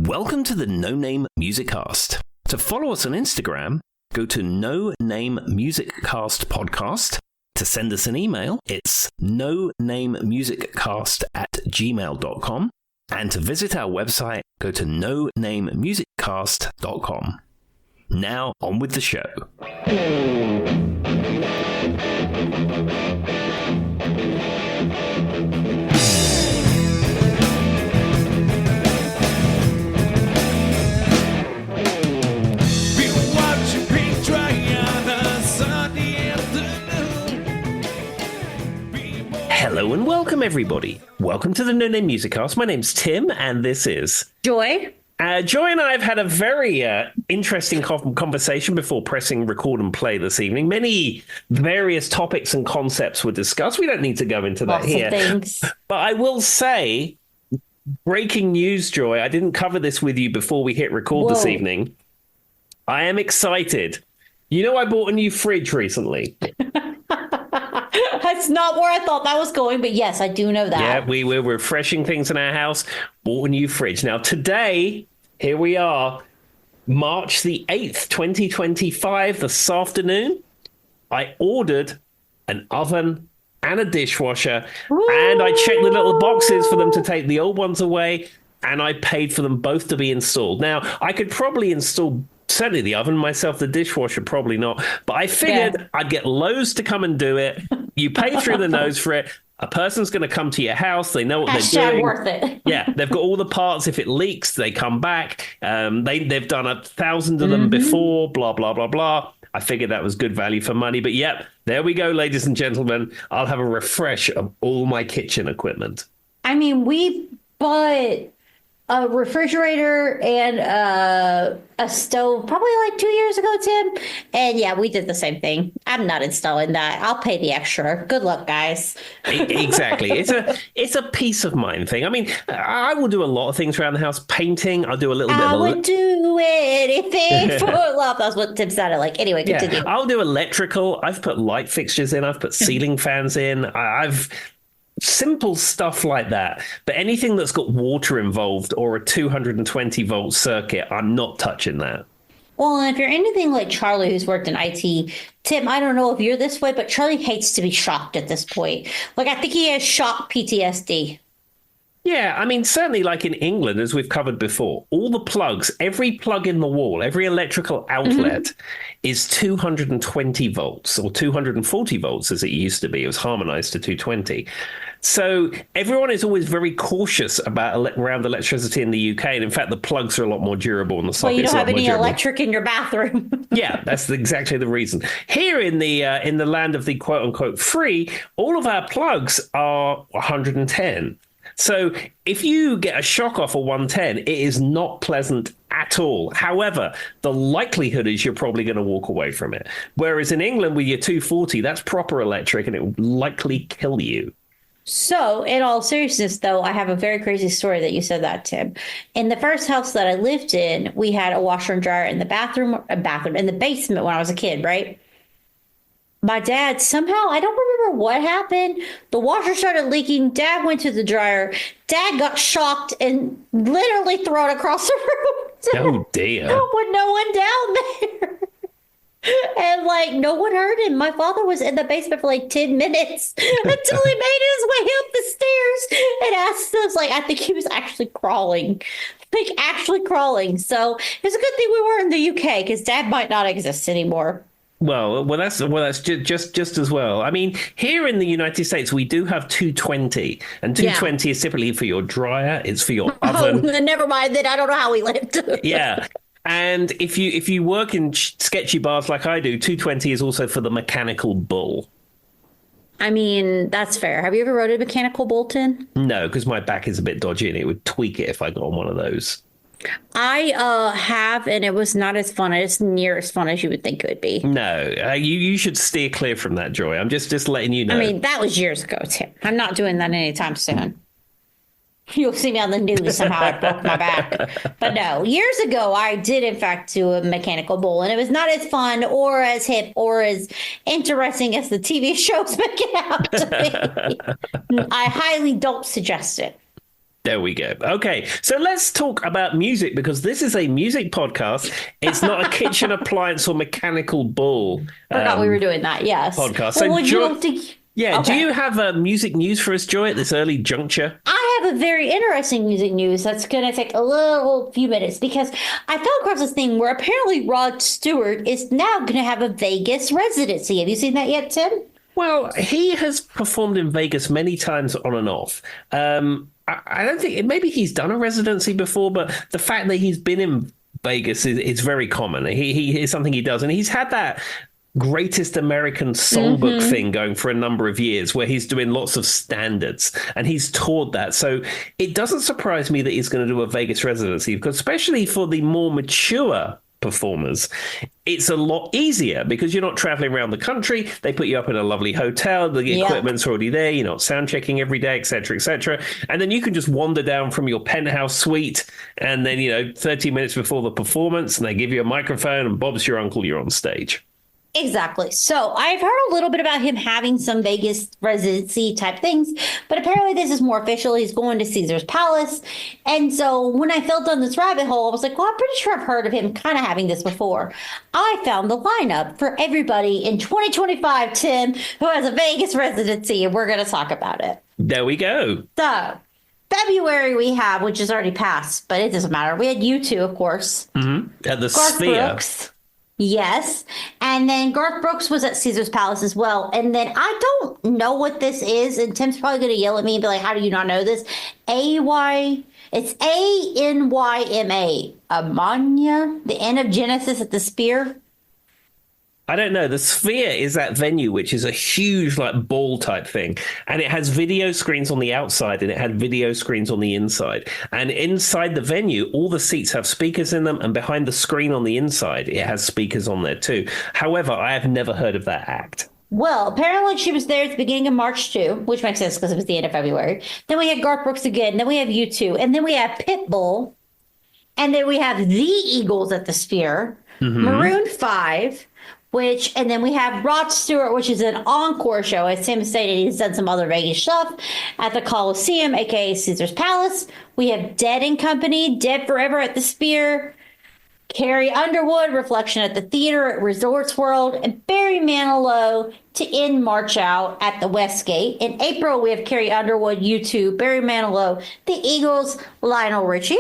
Welcome to the No Name Music Cast. To follow us on Instagram, go to No Name Music Cast Podcast. To send us an email, it's nonamemusiccast@gmail.com. And to visit our website, go to nonamemusiccast.com. Now, on with the show. Hello and welcome, everybody. Welcome to the No Name Music Cast. My name's Tim, and this is Joy. Joy and I have had a very interesting conversation before pressing record and play this evening. Many various topics and concepts were discussed. We don't need to go into that here. Things. But I will say, breaking news, Joy, I didn't cover this with you before we hit record this evening. I am excited. You know, I bought a new fridge recently. That's not where I thought that was going, but yes, I do know that. Yeah, we were refreshing things in our house, bought a new fridge. Now, today, here we are, March the 8th, 2025, this afternoon. I ordered an oven and a dishwasher, and I checked the little boxes for them to take the old ones away, and I paid for them both to be installed. Now, I could probably install certainly the oven myself, the dishwasher, probably not. But I figured I'd get Lowe's to come and do it. You pay through the nose for it. A person's going to come to your house. They know what they're doing. Worth it. Yeah, they've got all the parts. If it leaks, they come back. They've done 1,000 of them before, blah, blah, blah, blah. I figured that was good value for money. But yep, there we go, ladies and gentlemen. I'll have a refresh of all my kitchen equipment. I mean, we bought a refrigerator and a stove probably like 2 years ago, Tim. And yeah, we did the same thing. I'm not installing that. I'll pay the extra. Good luck, guys. Exactly. It's a peace of mind thing. I mean, I will do a lot of things around the house. Painting, I'll do a little bit of... I would do anything for love. That's what Tim sounded like. Anyway, continue. Yeah, I'll do electrical. I've put light fixtures in. I've put ceiling fans in. I've... simple stuff like that. But anything that's got water involved or a 220 volt circuit, I'm not touching that. Well, if you're anything like Charlie, who's worked in IT, Tim, I don't know if you're this way, but Charlie hates to be shocked at this point. Like, I think he has shock PTSD. Yeah, I mean, certainly like in England, as we've covered before, all the plugs, every plug in the wall, every electrical outlet is 220 volts or 240 volts as it used to be. It was harmonized to 220. So everyone is always very cautious about around electricity in the UK. And in fact, the plugs are a lot more durable and the sockets you don't are a have lot more any durable. electric in your bathroom. Yeah, that's exactly the reason. Here in the land of the quote unquote free, all of our plugs are 110. So if you get a shock off a 110, it is not pleasant at all. However, the likelihood is you're probably going to walk away from it. Whereas in England with your 240, that's proper electric and it will likely kill you. So, in all seriousness, though, I have a very crazy story that you said that, Tim. In the first house that I lived in, we had a washer and dryer in the in the basement when I was a kid, right? My dad somehow, I don't remember what happened. The washer started leaking. Dad went to the dryer. Dad got shocked and literally thrown across the room. Oh, dear. With no one down there. And like no one heard him. My father was in the basement for like 10 minutes until he made his way up the stairs and asked us, like, I think he was actually crawling. So it's a good thing we were in the UK because Dad might not exist anymore. Well, that's just as well. I mean, here in the United States, we do have 220, and 220 is typically for your dryer. It's for your oven. Oh, never mind. Then I don't know how we lived. Yeah. And if you work in sketchy bars like I do, 220 is also for the mechanical bull. I mean, that's fair. Have you ever rode a mechanical bull, Tim? No, because my back is a bit dodgy and it would tweak it if I got on one of those. I have, and it was not as fun. It's near as fun as you would think it would be. No, you should steer clear from that, Joy. I'm just letting you know. I mean, that was years ago, Tim. I'm not doing that anytime soon. You'll see me on the news somehow. I broke my back. But no, years ago, I did, in fact, do a mechanical bull. And it was not as fun or as hip or as interesting as the TV shows make it out to be. I highly don't suggest it. There we go. Okay, so let's talk about music because this is a music podcast. It's not a kitchen appliance or mechanical bull Forgot we were doing that. Yes. podcast. Well, So, would you like to? yeah, do Okay. you have music news for us, Joy, at this early juncture? I have a very interesting music news that's going to take a little few minutes because I fell across this thing where apparently Rod Stewart is now going to have a Vegas residency. Have you seen that yet, Tim? Well, he has performed in Vegas many times on and off. I don't think maybe he's done a residency before, but the fact that he's been in Vegas is very common. He is something he does, and he's had that Greatest American Songbook thing going for a number of years where he's doing lots of standards and he's toured that. So it doesn't surprise me that he's going to do a Vegas residency because especially for the more mature performers, it's a lot easier because you're not traveling around the country. They put you up in a lovely hotel. The equipment's already there. You're not sound checking every day, et cetera, et cetera. And then you can just wander down from your penthouse suite and then, 30 minutes before the performance and they give you a microphone and Bob's your uncle, you're on stage. Exactly. So I've heard a little bit about him having some Vegas residency type things, but apparently this is more official. He's going to Caesar's Palace. And so when I fell down this rabbit hole, I was like, well, I'm pretty sure I've heard of him kind of having this before. I found the lineup for everybody in 2025, Tim, who has a Vegas residency, and we're going to talk about it. There we go. So February we have, which is already passed, but it doesn't matter. We had U2, of course. At the Garth Sphere. Brooks. Yes. And then Garth Brooks was at Caesar's Palace as well. And then I don't know what this is. And Tim's probably going to yell at me and be like, how do you not know this? It's Anyma. Amanya, the end of Genesis at the Sphere. I don't know. The Sphere is that venue, which is a huge like ball type thing. And it has video screens on the outside and it had video screens on the inside. And inside the venue, all the seats have speakers in them. And behind the screen on the inside, it has speakers on there too. However, I have never heard of that act. Well, apparently she was there at the beginning of March too, which makes sense because it was the end of February. Then we had Garth Brooks again. Then we have U2. And then we have Pitbull. And then we have the Eagles at the Sphere. Maroon 5. And then we have Rod Stewart, which is an encore show. As Tim stated, he's done some other Vegas stuff at the Coliseum, aka Caesar's Palace. We have Dead and Company, Dead Forever at the Sphere. Carrie Underwood, Reflection at the Theater at Resorts World. And Barry Manilow to end March out at the Westgate. In April, we have Carrie Underwood, U2, Barry Manilow, the Eagles, Lionel Richie.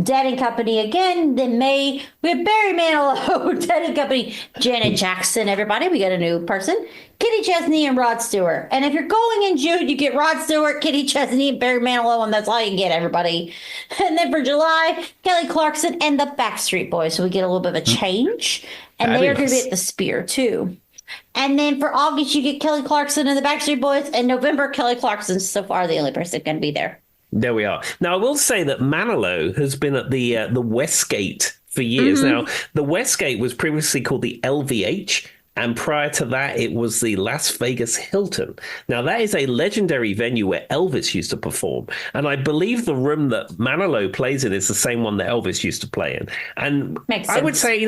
Dead and Company again. Then May, we have Barry Manilow, Dead and Company, Janet Jackson, everybody. We got a new person. Kenny Chesney and Rod Stewart. And if you're going in June, you get Rod Stewart, Kenny Chesney, and Barry Manilow, and that's all you can get, everybody. And then for July, Kelly Clarkson and the Backstreet Boys. So we get a little bit of a change. And they are going to be at the Sphere, too. And then for August, you get Kelly Clarkson and the Backstreet Boys. And November, Kelly Clarkson's so far the only person going to be there. There we are. Now, I will say that Manilow has been at the Westgate for years. Now, the Westgate was previously called the LVH, and prior to that, it was the Las Vegas Hilton. Now, that is a legendary venue where Elvis used to perform, and I believe the room that Manilow plays in is the same one that Elvis used to play in. And I would say,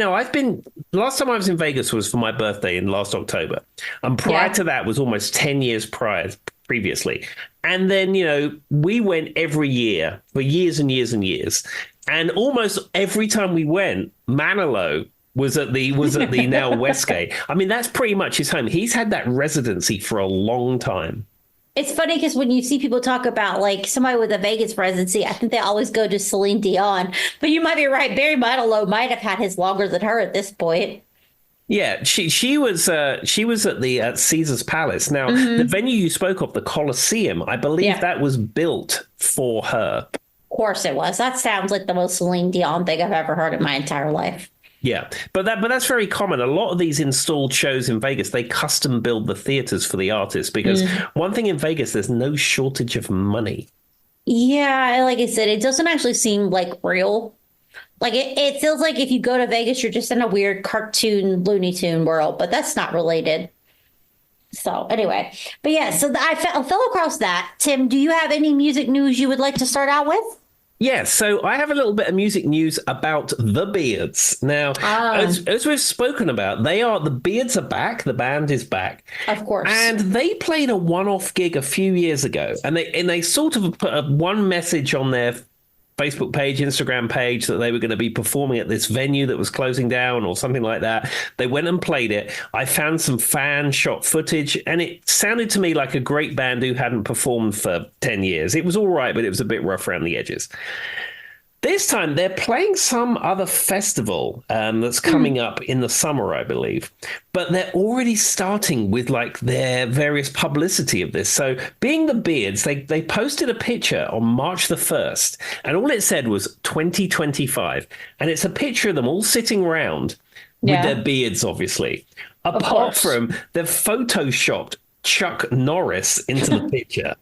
last time I was in Vegas was for my birthday in last October, and prior to that was almost 10 years previously. And then, we went every year for years and years and years. And almost every time we went, Manilow was at the now Westgate. I mean, that's pretty much his home. He's had that residency for a long time. It's funny because when you see people talk about like somebody with a Vegas residency, I think they always go to Celine Dion. But you might be right. Barry Manilow might have had his longer than her at this point. Yeah, she was at the Caesar's Palace. Now, the venue you spoke of, the Coliseum, I believe that was built for her. Of course it was. That sounds like the most Celine Dion thing I've ever heard in my entire life. Yeah, but that's very common. A lot of these installed shows in Vegas, they custom build the theaters for the artists because one thing in Vegas, there's no shortage of money. Yeah, like I said, it doesn't actually seem like real. Like it feels like if you go to Vegas, you're just in a weird cartoon Looney Tune world, but that's not related. So anyway, but yeah, so I fell across that. Tim, do you have any music news you would like to start out with? Yeah, so I have a little bit of music news about the Beards. Now, Ah, as we've spoken about, the Beards are back. The band is back, of course. and they played a one-off gig a few years ago, and they sort of put one message on their Facebook page, Instagram page that they were going to be performing at this venue that was closing down or something like that. They went and played it. I found some fan shot footage, and it sounded to me like a great band who hadn't performed for 10 years. It was all right, but it was a bit rough around the edges. This time they're playing some other festival that's coming up in the summer, I believe. But they're already starting with like their various publicity of this. So, being the Beards, they posted a picture on March the 1st, and all it said was 2025. And it's a picture of them all sitting round with Yeah, their beards, obviously. of Apart course. from they've photoshopped Chuck Norris into the picture.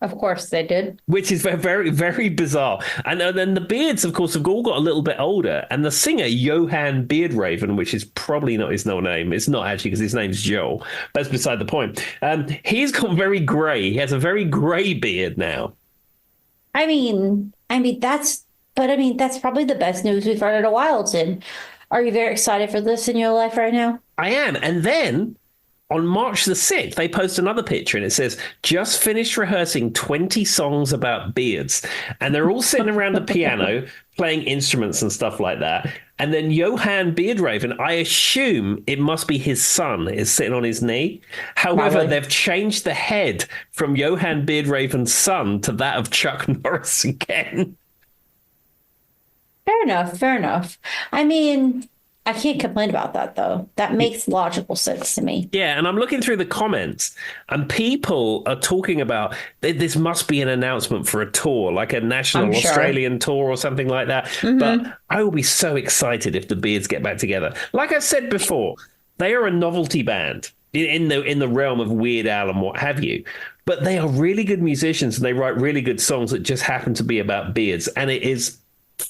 Of course they did. Which is very, very, very bizarre. And then the Beards, of course, have all got a little bit older. And the singer, Johan Beardraven, which is probably not his real name. It's not actually because his name's Joel. That's beside the point. He's got very grey. He has a very grey beard now. That's probably the best news we've heard in a while, Tim. Are you very excited for this in your life right now? I am. And then on March the 6th, they post another picture and it says, just finished rehearsing 20 songs about beards. And they're all sitting around the piano playing instruments and stuff like that. And then Johan Beardraven, I assume it must be his son, is sitting on his knee. However, Probably. they've changed the head from Johan Beardraven's son to that of Chuck Norris again. Fair enough. Fair enough. I can't complain about that though. That makes logical sense to me. Yeah, and I'm looking through the comments, and people are talking about this must be an announcement for a tour, like a I'm national sure. Australian tour or something like that. But Hmm. I will be so excited if the Beards get back together. Like I said before, they are a novelty band in the realm of Weird Al and what have you. But they are really good musicians, and they write really good songs that just happen to be about beards, and it is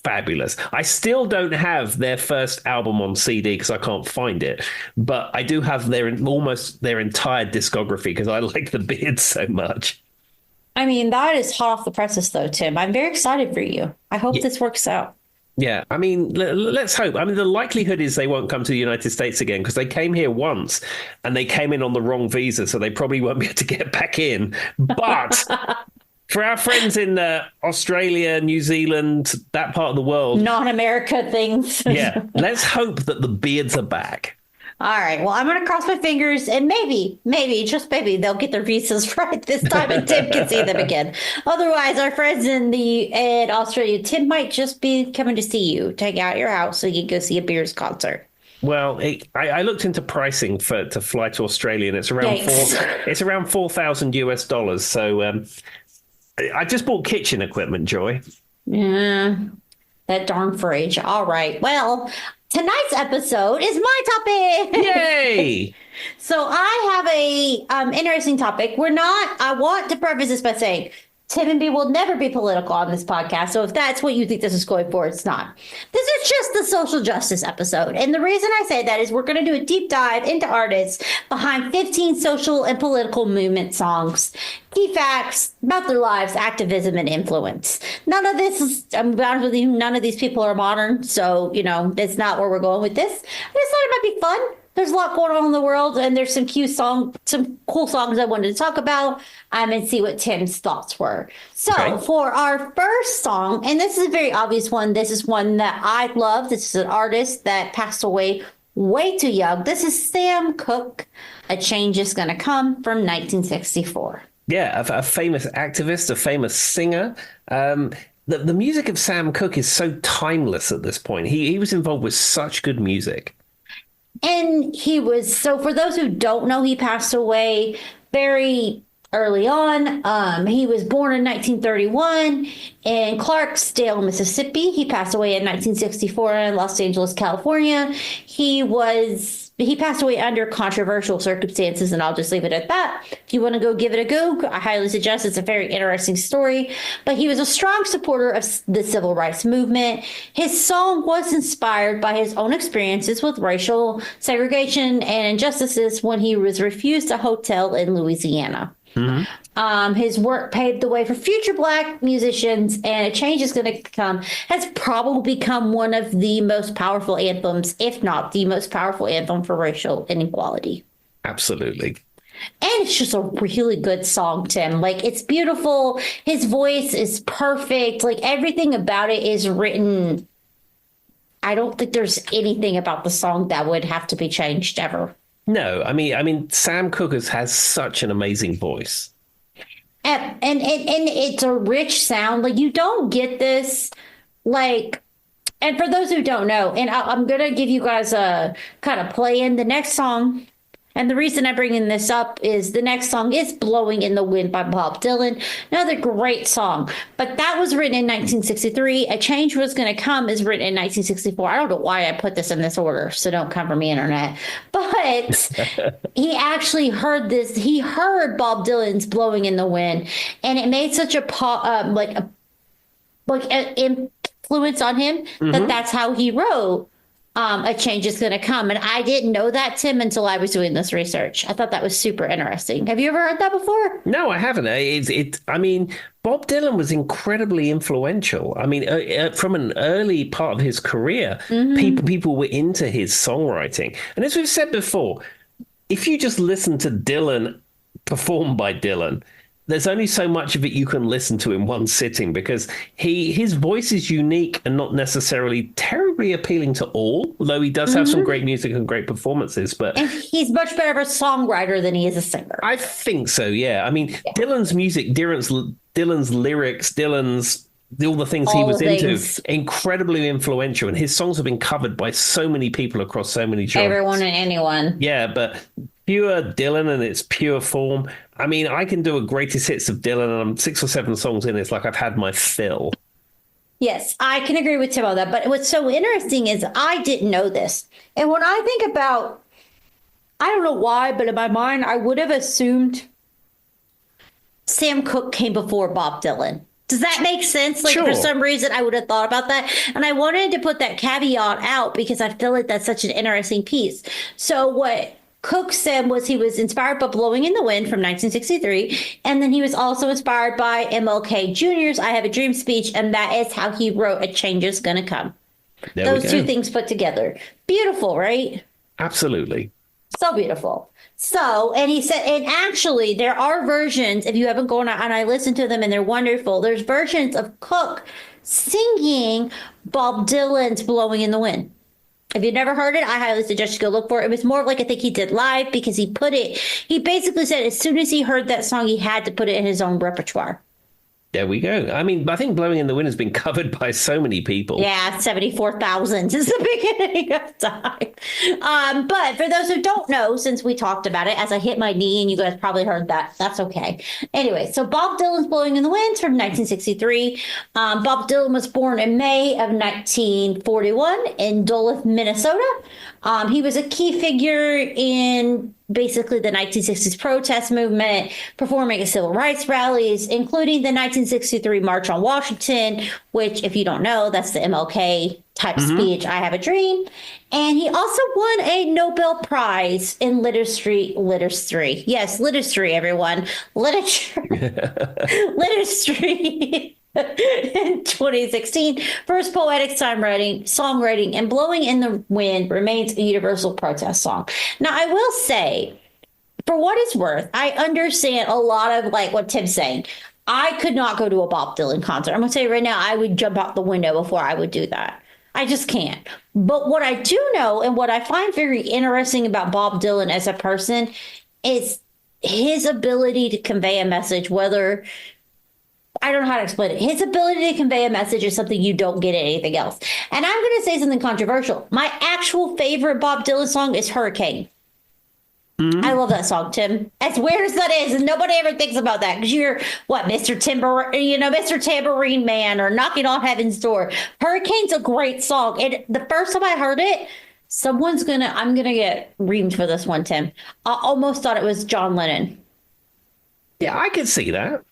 fabulous. I still don't have their first album on CD because I can't find it, but I do have almost their entire discography because I like the Beards so much. That is hot off the presses though, Tim. I'm very excited for you. I hope Yeah, this works out. yeah. I mean, let's hope. I mean, the likelihood is they won't come to the United States again because they came here once and they came in on the wrong visa, so they probably won't be able to get back in. But for our friends in Australia, New Zealand, that part of the world, Non-America things. yeah, let's hope that the Beards are back. All right. Well, I'm going to cross my fingers and maybe, just maybe they'll get their visas right this time and Tim can see them again. Otherwise, our friends in Australia, Tim might just be coming to see you, take out your house so you can go see a Beers concert. Well, I looked into pricing to fly to Australia, and Yikes. it's around 4,000 US dollars. So I just bought kitchen equipment, Joy. Yeah, that darn fridge. All right. Well, tonight's episode is my topic. Yay! So I have a interesting topic. I want to preface this by saying Tim and B will never be political on this podcast. So if that's what you think this is going for, it's not. This is just the social justice episode. And the reason I say that is we're going to do a deep dive into artists behind 15 social and political movement songs, key facts about their lives, activism, and influence. None of this is, I'm honest with you, none of these people are modern. So, it's not where we're going with this. I just thought it might be fun. There's a lot going on in the world, and there's some cool songs I wanted to talk about, and see what Tim's thoughts were. So, Okay. for our first song, and this is a very obvious one. This is one that I love. This is an artist that passed away way too young. This is Sam Cooke. A Change Is Gonna Come from 1964. Yeah, a famous activist, a famous singer. The music of Sam Cooke is so timeless at this point. He was involved with such good music. And for those who don't know, he passed away very early on. He was born in 1931 in Clarksdale, Mississippi. He passed away in 1964 in Los Angeles, California. He passed away under controversial circumstances, and I'll just leave it at that. If you want to go give it a go, I highly suggest. It's a very interesting story. But he was a strong supporter of the civil rights movement. His song was inspired by his own experiences with racial segregation and injustices when he was refused a hotel in Louisiana. Mhm. His work paved the way for future Black musicians, and A Change Is Gonna Come has probably become one of the most powerful anthems, if not the most powerful anthem for racial inequality. Absolutely. And it's just a really good song, Tim. Like, it's beautiful. His voice is perfect. Like, everything about it is written. I don't think there's anything about the song that would have to be changed ever. No, I mean, Sam Cooke has such an amazing voice. And it's a rich sound. Like, you don't get this, like, and for those who don't know, and I'm gonna give you guys a kind of play in the next song. And the reason I'm bringing this up is the next song is Blowing in the Wind by Bob Dylan. Another great song. But that was written in 1963. A Change Was Gonna Come is written in 1964. I don't know why I put this in this order, so don't come for me, internet. But he actually heard this. He heard Bob Dylan's Blowing in the Wind, and it made such a an influence on him that that's how he wrote A Change Is Gonna Come. And I didn't know that, Tim, until I was doing this research. I thought that was super interesting. Have you ever heard that before? No, I haven't. I mean, Bob Dylan was incredibly influential. I mean, from an early part of his career, people were into his songwriting. And as we've said before, if you just listen to Dylan performed by Dylan, there's only so much of it you can listen to in one sitting because his voice is unique and not necessarily terribly appealing to all, although he does have some great music and great performances. But And he's much better of a songwriter than he is a singer. I think so, yeah. I mean, Dylan's music, Dylan's lyrics, Dylan's all the things he All was the into, things. incredibly influential, and his songs have been covered by so many people across so many genres. Everyone and anyone. Yeah, but pure Dylan and its pure form. I mean, I can do a greatest hits of Dylan, and I'm 6 or 7 songs in. It's like I've had my fill. Yes, I can agree with Tim on that. But what's so interesting is I didn't know this. And when I think about, I don't know why, but in my mind, I would have assumed Sam Cooke came before Bob Dylan. Does that make sense? Like, Sure. for some reason, I would have thought about that. And I wanted to put that caveat out because I feel like that's such an interesting piece. So what Cooke said was he was inspired by Blowing in the Wind from 1963. And then he was also inspired by MLK Jr.'s I Have a Dream speech. And that is how he wrote A Change Is Gonna Come. There Those we two go. things put together. Beautiful, right? Absolutely. So beautiful. So, and he said, and actually, there are versions, if you haven't gone out, and I listened to them and they're wonderful, there's versions of Cooke singing Bob Dylan's Blowing in the Wind. If you've never heard it, I highly suggest you go look for it. It was more of like I think he did live because he basically said as soon as he heard that song, he had to put it in his own repertoire. There we go. I mean, I think Blowing in the Wind has been covered by so many people. Yeah, 74,000 since the beginning of time. But for those who don't know, since we talked about it, as I hit my knee, and you guys probably heard that, that's okay. Anyway, so Bob Dylan's Blowing in the Wind from 1963. Bob Dylan was born in May of 1941 in Duluth, Minnesota. He was a key figure in basically the 1960s protest movement, performing at civil rights rallies, including the 1963 March on Washington, which, if you don't know, that's the MLK type speech, I Have a Dream. And he also won a Nobel Prize in literacy. Yes, literacy, everyone. Literature. Literacy. In 2016, for his poetic songwriting, and Blowing in the Wind remains a universal protest song. Now, I will say, for what it's worth, I understand a lot of like what Tim's saying. I could not go to a Bob Dylan concert. I'm going to tell you right now, I would jump out the window before I would do that. I just can't. But what I do know and what I find very interesting about Bob Dylan as a person is his ability to convey a message, whether I don't know how to explain it. His ability to convey a message is something you don't get in anything else. And I'm going to say something controversial. My actual favorite Bob Dylan song is Hurricane. I love that song, Tim. As weird as that is, and nobody ever thinks about that because you're what, Mr. Mr. Tambourine Man or Knocking on Heaven's Door. Hurricane's a great song. And the first time I heard it, I'm gonna get reamed for this one, Tim. I almost thought it was John Lennon. Yeah, I can see that.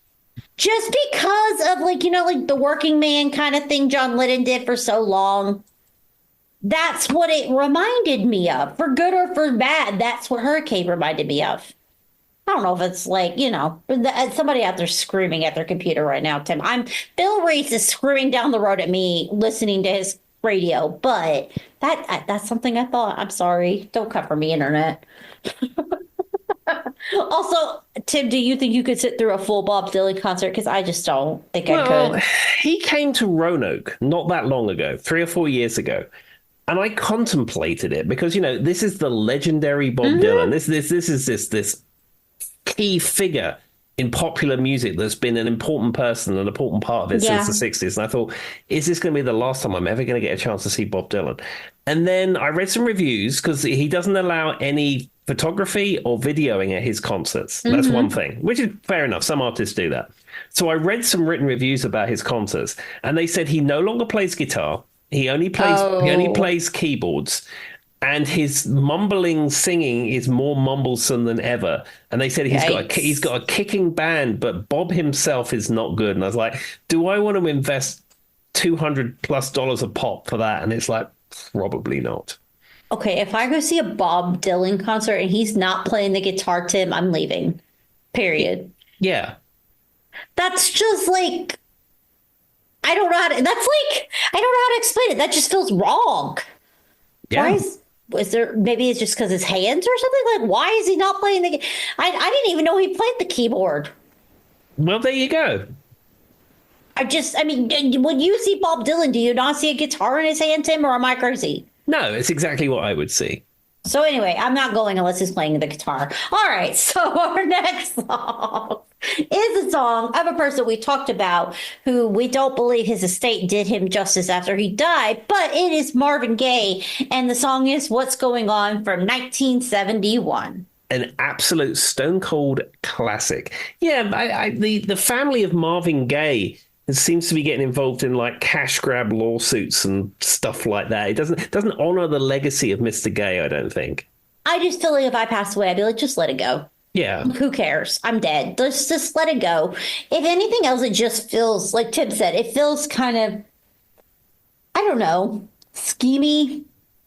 Just because of like the working man kind of thing John Lennon did for so long. That's what it reminded me of. For good or for bad, that's what Hurricane reminded me of. don't know if it's like, somebody out there screaming at their computer right now, Tim. Bill Reese is screaming down the road at me listening to his radio, but that's something I thought. I'm sorry. Don't come for me, internet. Also, Tim, do you think you could sit through a full Bob Dylan concert? Because I just don't think I could. He came to Roanoke not that long ago, 3 or 4 years ago. And I contemplated it because, this is the legendary Bob Dylan. This is this key figure in popular music that's been an important person, an important part of it since the 60s. And I thought, is this going to be the last time I'm ever going to get a chance to see Bob Dylan? And then I read some reviews because he doesn't allow any photography or videoing at his concerts. That's one thing, which is fair enough. Some artists do that. So I read some written reviews about his concerts, and they said he no longer plays guitar. He only plays keyboards, and his mumbling singing is more mumblesome than ever. And they said he's got a kicking band, but Bob himself is not good. And I was like, do I want to invest $200+ a pop for that? And it's like, probably not. Okay, if I go see a Bob Dylan concert and he's not playing the guitar, Tim, I'm leaving. Period. Yeah. That's just like, I don't know how to explain it. That just feels wrong. Yeah. Why is there, maybe it's just because his hands or something? Like, why is he not playing I didn't even know he played the keyboard. Well, there you go. When you see Bob Dylan, do you not see a guitar in his hand, Tim, or am I crazy? No, it's exactly what I would see. So anyway, I'm not going unless he's playing the guitar. All right, so our next song is a song of a person we talked about who we don't believe his estate did him justice after he died, but it is Marvin Gaye, and the song is What's Going On from 1971. An absolute stone cold classic. Yeah, the family of Marvin Gaye seems to be getting involved in like cash grab lawsuits and stuff like that. It doesn't honor the legacy of Mr. Gaye, I don't think. I just feel like if I pass away, I'd be like, just let it go. Yeah. Who cares? I'm dead. Just let it go. If anything else, it just feels, like Tim said, it feels kind of, I don't know, schemy.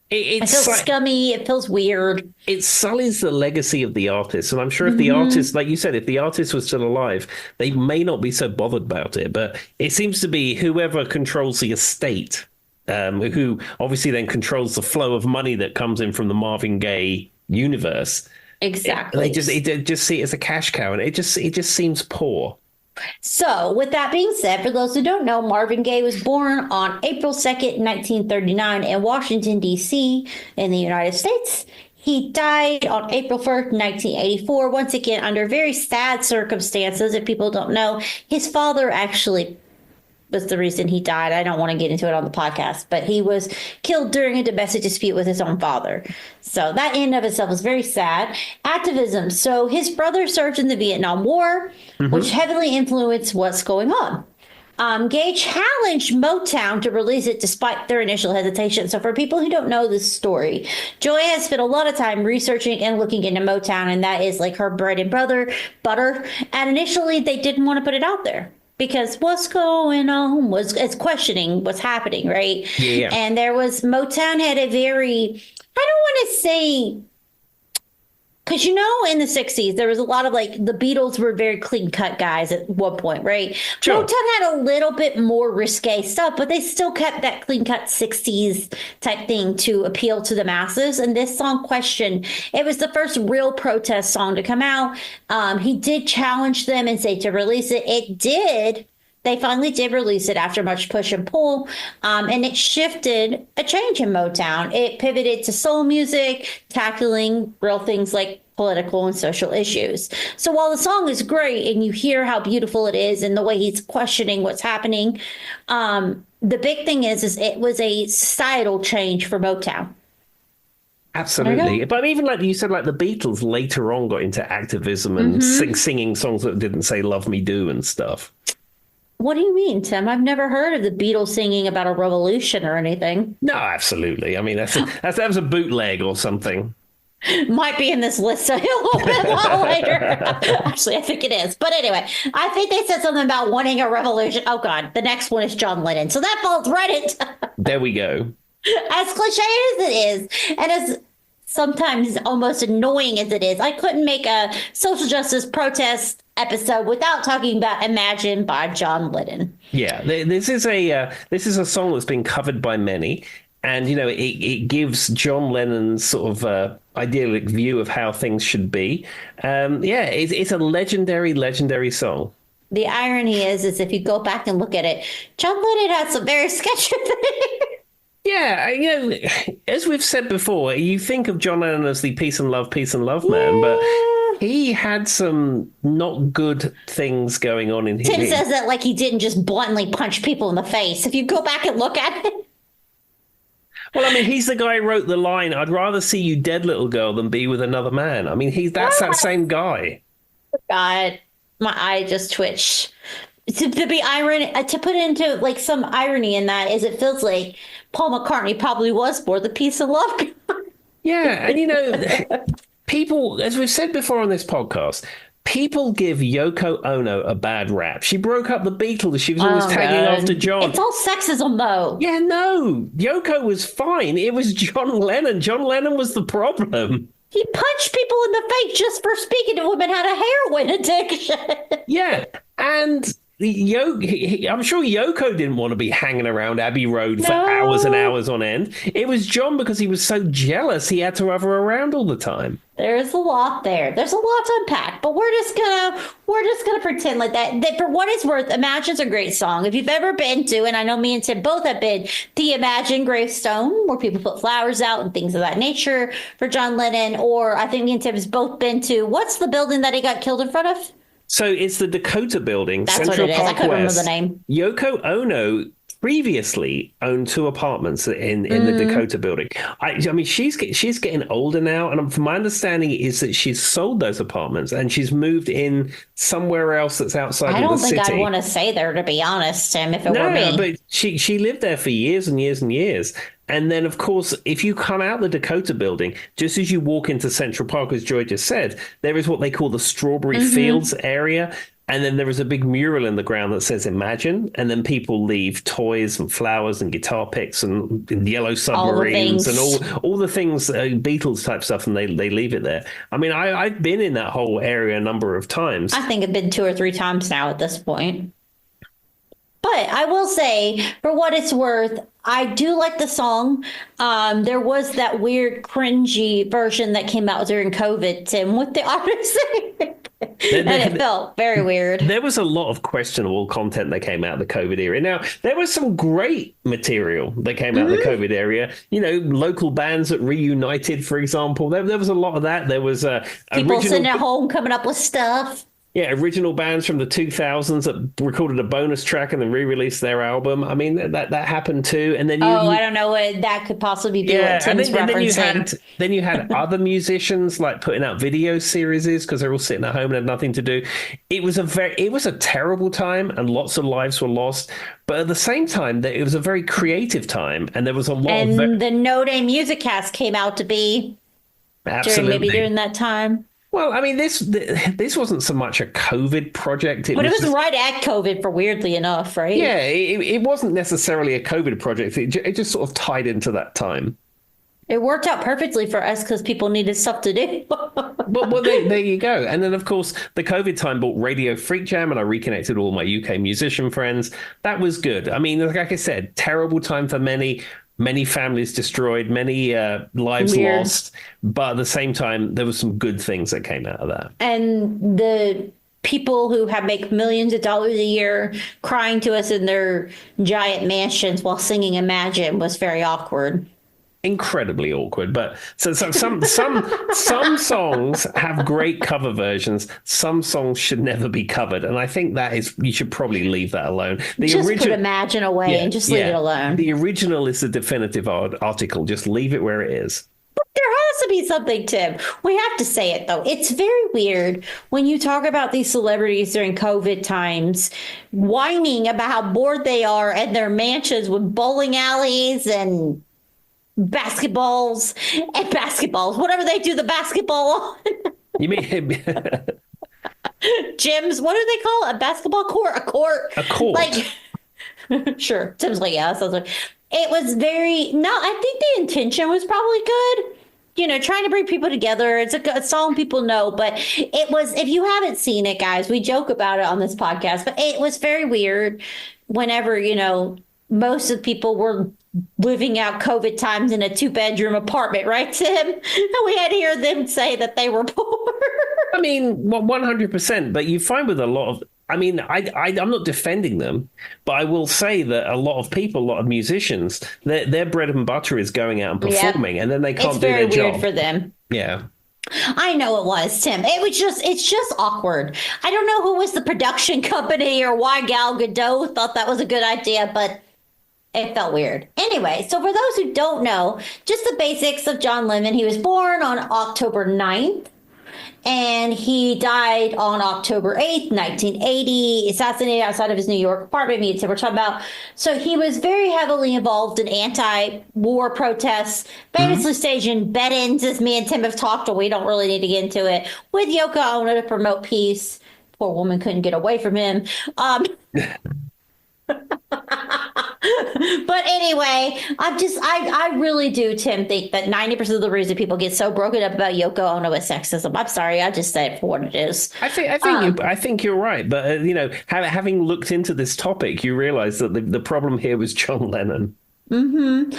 It feels scummy. It feels weird. It sullies the legacy of the artist. And I'm sure if the artist, like you said, if the artist was still alive, they may not be so bothered about it. But it seems to be whoever controls the estate, who obviously then controls the flow of money that comes in from the Marvin Gaye universe. Exactly. They just see it as a cash cow, and it just seems poor. So, with that being said, for those who don't know, Marvin Gaye was born on April 2nd, 1939 in Washington, D.C. in the United States. He died on April 1st, 1984, once again under very sad circumstances. If people don't know, his father actually was the reason he died. I don't want to get into it on the podcast, but he was killed during a domestic dispute with his own father. So that in and of itself was very sad. Activism. So his brother served in the Vietnam War, which heavily influenced what's going on. Gaye challenged Motown to release it despite their initial hesitation. So for people who don't know this story, Joy has spent a lot of time researching and looking into Motown, and that is like her bread and butter. And initially they didn't want to put it out there, because what's going on it's questioning what's happening, right? Yeah. And Motown had a very, I don't want to say, because in the 60s, there was a lot of like, the Beatles were very clean cut guys at one point, right? Sure. Motown had a little bit more risque stuff, but they still kept that clean cut 60s type thing to appeal to the masses. And this song, Question, it was the first real protest song to come out. He did challenge them and say to release it. It did. They finally did release it after much push and pull, and it shifted a change in Motown. It pivoted to soul music, tackling real things like political and social issues. So while the song is great and you hear how beautiful it is and the way he's questioning what's happening, the big thing is it was a societal change for Motown. Absolutely. But even like you said, like the Beatles later on got into activism and singing songs that didn't say "Love Me Do" and stuff. What do you mean, Tim? I've never heard of the Beatles singing about a revolution or anything. No, absolutely. I mean, that was a bootleg or something. Might be in this list a little bit later. Actually, I think it is. But anyway, I think they said something about wanting a revolution. Oh, God. The next one is John Lennon. So that falls right into... There we go. As cliche as it is, and as sometimes almost annoying as it is. I couldn't make a social justice protest episode without talking about Imagine by John Lennon. Yeah, this is a song that's been covered by many, and it gives John Lennon's sort of idyllic view of how things should be. Yeah, it's a legendary song. The irony is if you go back and look at it, John Lennon had some very sketchy things. Yeah, as we've said before, you think of John Lennon as the peace and love man, but he had some not good things going on in his. Tim says that like he didn't just bluntly punch people in the face. If you go back and look at it. Well, I mean, he's the guy who wrote the line, "I'd rather see you dead, little girl, than be with another man." I mean, that's that same guy. God, my eye just twitched. To be irony, to put into like some irony in that is it feels like Paul McCartney probably was more the peace and love guy. Yeah, and people, as we've said before on this podcast, people give Yoko Ono a bad rap. She broke up the Beatles. She was always tagging after John. It's all sexism, though. Yeah, no. Yoko was fine. It was John Lennon. John Lennon was the problem. He punched people in the face just for speaking to women had a heroin addiction. Yeah, and I'm sure Yoko didn't want to be hanging around Abbey Road for hours and hours on end. It was John because he was so jealous he had to have her around all the time. There's a lot there. There's a lot to unpack, but we're just gonna pretend like that for what it's worth, Imagine's a great song. If you've ever been to, and I know me and Tim both have been, the Imagine gravestone, where people put flowers out and things of that nature for John Lennon, or I think me and Tim has both been to, what's the building that he got killed in front of? So it's the Dakota Building, That's Central what it is. Park I couldn't remember West. the name. Yoko Ono previously owned 2 apartments in the Dakota Building. I mean, she's getting older now, and from my understanding is that she's sold those apartments and she's moved in somewhere else that's outside of the city. I don't think I'd want to stay there, to be honest, Tim, if it were me. No, but she lived there for years and years and years. And then, of course, if you come out the Dakota Building, just as you walk into Central Park, as Joy just said, there is what they call the Strawberry Fields area. And then there is a big mural in the ground that says Imagine. And then people leave toys and flowers and guitar picks and yellow submarines and all the things, Beatles type stuff, and they leave it there. I mean, I've been in that whole area a number of times. I think I've been 2 or 3 times now at this point. But I will say, for what it's worth, I do like the song. There was that weird, cringy version that came out during COVID, Tim, with the artist. And it felt very weird. There was a lot of questionable content that came out of the COVID era. Now, there was some great material that came out of the COVID era. Local bands that reunited, for example. There was a lot of that. There was people sitting at home coming up with stuff. Yeah, original bands from the 2000s that recorded a bonus track and then re-released their album. I mean, that happened too. And then I don't know what that could possibly be. What Tim's referencing. Then you had other musicians like putting out video series because they're all sitting at home and had nothing to do. It was a terrible time and lots of lives were lost. But at the same time, it was a very creative time, and there was a lot. And the No Day Music Cast came out to be during that time. Well, I mean, this wasn't so much a COVID project. But it was right at COVID, for weirdly enough, right? Yeah, it wasn't necessarily a COVID project. It just sort of tied into that time. It worked out perfectly for us because people needed stuff to do. well, there you go. And then, of course, the COVID time brought Radio Freak Jam, and I reconnected all my UK musician friends. That was good. I mean, like I said, terrible time for many. Many families destroyed, many lives lost, but at the same time, there were some good things that came out of that. And the people who make millions of dollars a year crying to us in their giant mansions while singing Imagine was very awkward. Incredibly awkward, but so some songs have great cover versions. Some songs should never be covered, and I think you should probably leave that alone. Put Imagine away and just leave it alone. The original is the definitive article. Just leave it where it is. But there has to be something, Tim. We have to say it though. It's very weird when you talk about these celebrities during COVID times, whining about how bored they are at their mansions with bowling alleys and basketballs, whatever they do the basketball on. You mean gyms? What do they call it? A basketball court? A court? Sure. Tim's like, yeah, sounds like it was very. No, I think the intention was probably good. trying to bring people together. It's a song people know, but it was, if you haven't seen it, guys, we joke about it on this podcast, but it was very weird whenever, most of the people were living out COVID times in a 2-bedroom apartment, right, Tim? And we had to hear them say that they were poor. I mean, 100%. But you find with a lot of, I mean, I'm not defending them, but I will say that a lot of people, a lot of musicians, their bread and butter is going out and performing, and then they can't do their job. It's very weird for them. Yeah. I know it was, Tim. It's just awkward. I don't know who was the production company or why Gal Gadot thought that was a good idea, but it felt weird. Anyway, so for those who don't know, just the basics of John Lennon. He was born on October 9th, and he died on October 8th, 1980, assassinated outside of his New York apartment. Me and Tim were talking about. So he was very heavily involved in anti-war protests, famously staging bed-ins, as me and Tim have talked, but we don't really need to get into it, with Yoko Ono to promote peace. Poor woman couldn't get away from him. But anyway, I really do, Tim, think that 90% of the reason people get so broken up about Yoko Ono is sexism. I'm sorry, I just say it for what it is. I think you're right, but having looked into this topic, you realize that the problem here was John Lennon. And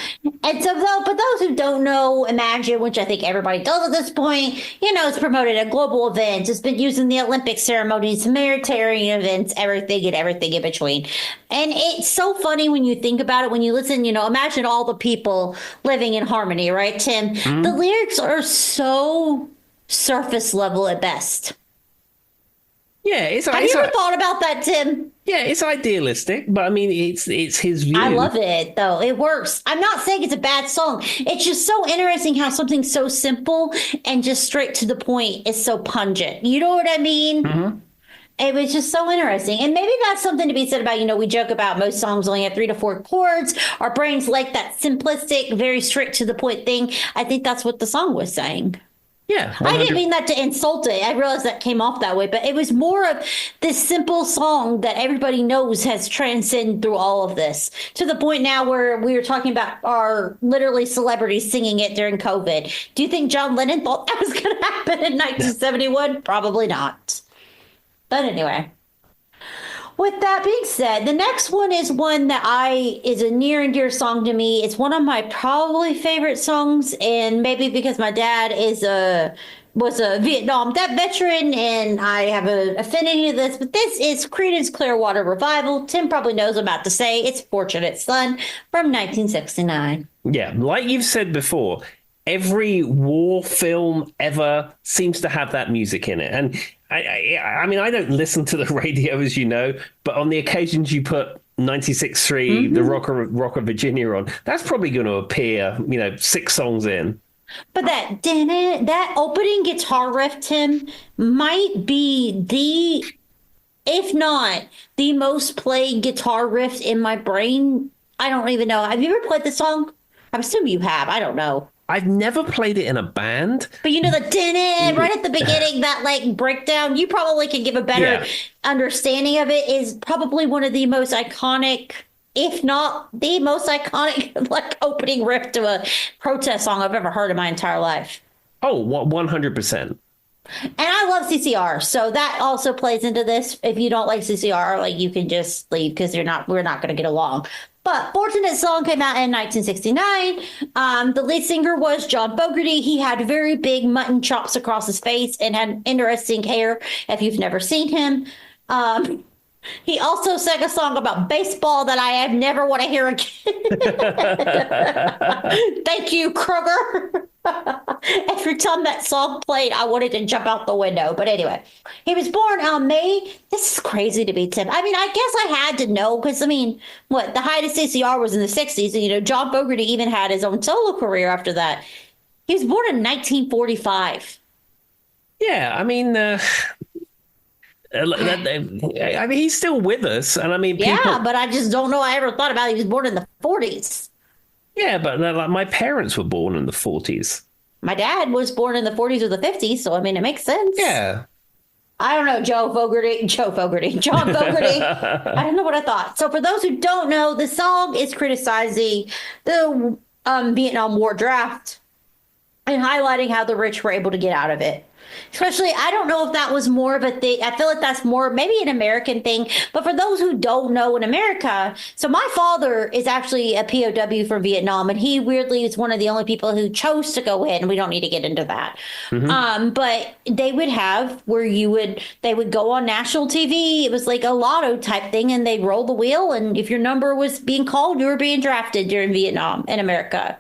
so, but those who don't know, Imagine, which I think everybody does at this point, it's promoted at global events. It's been used in the Olympic ceremonies, humanitarian events, everything in between. And it's so funny when you think about it, when you listen, imagine all the people living in harmony, right, Tim? The lyrics are so surface level at best. Yeah, have you ever thought about that, Tim? Yeah, it's idealistic, but I mean, it's his view. I love it, though. It works. I'm not saying it's a bad song. It's just so interesting how something so simple and just straight to the point is so pungent. You know what I mean? It was just so interesting. And maybe that's something to be said about, we joke about most songs only have 3 to 4 chords. Our brains like that simplistic, very straight to the point thing. I think that's what the song was saying. Yeah, 100. I didn't mean that to insult it. I realized that came off that way, but it was more of this simple song that everybody knows has transcended through all of this, to the point now where we were talking about our literally celebrities singing it during COVID. Do you think John Lennon thought that was going to happen in 1971? Probably not. But anyway. With that being said, the next one is one that is a near and dear song to me. It's one of my probably favorite songs, and maybe because my dad was a Vietnam veteran, and I have an affinity to this. But this is Creedence Clearwater Revival. Tim probably knows what I'm about to say. It's "Fortunate Son" from 1969. Yeah, like you've said before, every war film ever seems to have that music in it, and I mean, I don't listen to the radio, as you know, but on the occasions you put 96.3, the Rock of Virginia on, that's probably going to appear, 6 songs in. But that opening guitar riff, Tim, might be if not the most played guitar riff in my brain. I don't even know. Have you ever played this song? I assume you have. I don't know. I've never played it in a band. But the right at the beginning, that breakdown, you probably can give a better understanding of it, is probably one of the most iconic, if not the most iconic, opening riff to a protest song I've ever heard in my entire life. Oh, 100%. And I love CCR, so that also plays into this. If you don't like CCR, you can just leave because we're not going to get along. But Fortunate Son came out in 1969. The lead singer was John Fogerty. He had very big mutton chops across his face and had interesting hair, if you've never seen him. He also sang a song about baseball that I never want to hear again. Thank you, Kruger. Every time that song played, I wanted to jump out the window. But anyway, he was born on May. This is crazy to me, Tim. I mean, I guess I had to know because, the height of CCR was in the 60s. And, John Fogerty even had his own solo career after that. He was born in 1945. Yeah, I mean, he's still with us, and but I just don't know. I ever thought about it. He was born in the 40s. Yeah, but my parents were born in the 40s. My dad was born in the 40s or the 50s, so it makes sense. Yeah. I don't know, John Fogerty. I don't know what I thought. So for those who don't know, the song is criticizing the Vietnam War draft. and highlighting how the rich were able to get out of it. Especially, I don't know if that was more of a thing. I feel like that's more maybe an American thing. But for those who don't know in America, so my father is actually a POW from Vietnam, and he weirdly is one of the only people who chose to go in. We don't need to get into that. But they would have where they would go on national TV. It was like a lotto type thing, and they'd roll the wheel, and if your number was being called, you were being drafted during Vietnam in America.